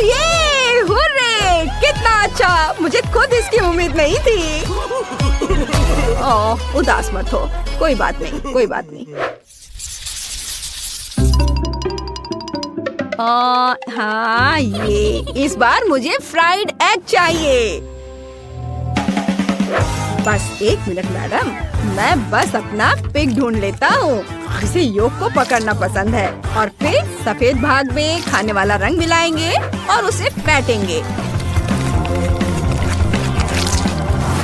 ये हुर्रे, कितना अच्छा। मुझे खुद इसकी उम्मीद नहीं थी। ओह, उदास मत हो। कोई बात नहीं, कोई बात नहीं। हाँ, ये इस बार मुझे फ्राइड एग चाहिए। बस 1 मिनट मैडम, मैं बस अपना पिग ढूंढ लेता हूँ जिसे योग को पकड़ना पसंद है, और फिर सफेद भाग में खाने वाला रंग मिलाएंगे और उसे फेंटेंगे।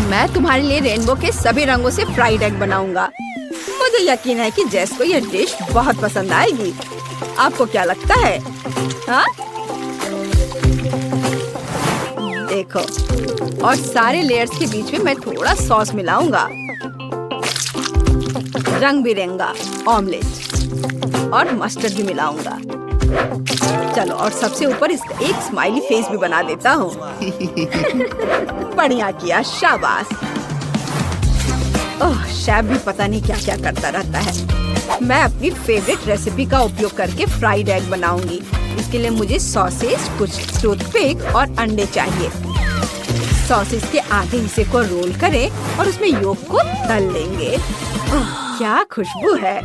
मैं तुम्हारे लिए रेनबो के सभी रंगों से फ्राइड एग बनाऊंगा। मुझे यकीन है कि जेस को यह डिश बहुत पसंद आएगी। आपको क्या लगता है? हाँ? देखो, और सारे लेयर्स के बीच में मैं थोड़ा सॉस मिलाऊंगा। रंग बिरंगा ऑमलेट और मस्टर्ड भी मिलाऊंगा। चलो, और सबसे ऊपर इसका एक स्माइली फेस भी बना देता हूँ। बढ़िया किया, शाबाश। ओह, शेफ भी पता नहीं क्या क्या करता रहता है। मैं अपनी फेवरेट रेसिपी का उपयोग करके फ्राइड एग बनाऊंगी। इसके लिए मुझे सॉसेज, कुछ टूथपिक और अंडे चाहिए। सॉसेज के आधे हिस्से को रोल करें और उसमें योग को तल लेंगे। ओह, क्या खुशबू है।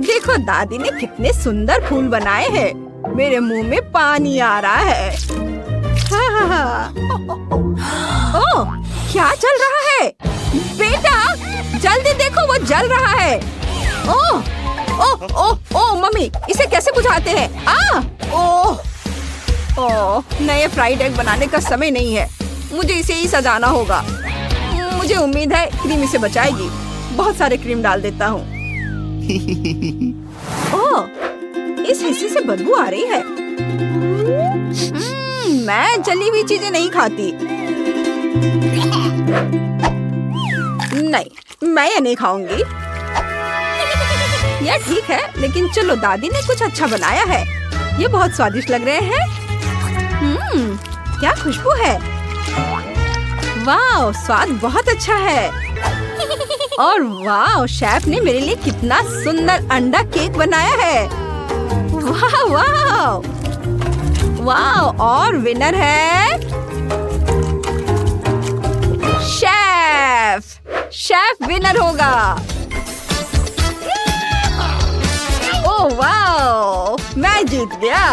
देखो दादी ने कितने सुंदर फूल बनाए हैं। मेरे मुंह में पानी आ रहा है। हाँ, ओह, क्या चल रहा है? बेटा, जल्दी देखो, वो जल रहा है। ओह ओह ओह ओह मम्मी, इसे कैसे बुझाते हैं? ओह ओह, नए फ्राइड एग बनाने का समय नहीं है। मुझे इसे ही सजाना होगा। मुझे उम्मीद है क्रीम इसे बचाएगी। बहुत सारे क्रीम डाल देता हूँ। ओह, इस हिस्से से बदबू आ रही है। मैं जली हुई चीजें नहीं खाती। नहीं, मैं ये नहीं खाऊंगी। यह ठीक है, लेकिन चलो, दादी ने कुछ अच्छा बनाया है। ये बहुत स्वादिष्ट लग रहे हैं। क्या खुशबू है। वाह, स्वाद बहुत अच्छा है। और वाह, शेफ ने मेरे लिए कितना सुंदर अंडा केक बनाया है। वाह वाह वाह, और विनर है शेफ विनर होगा। ओह वाह, मैं जीत गया।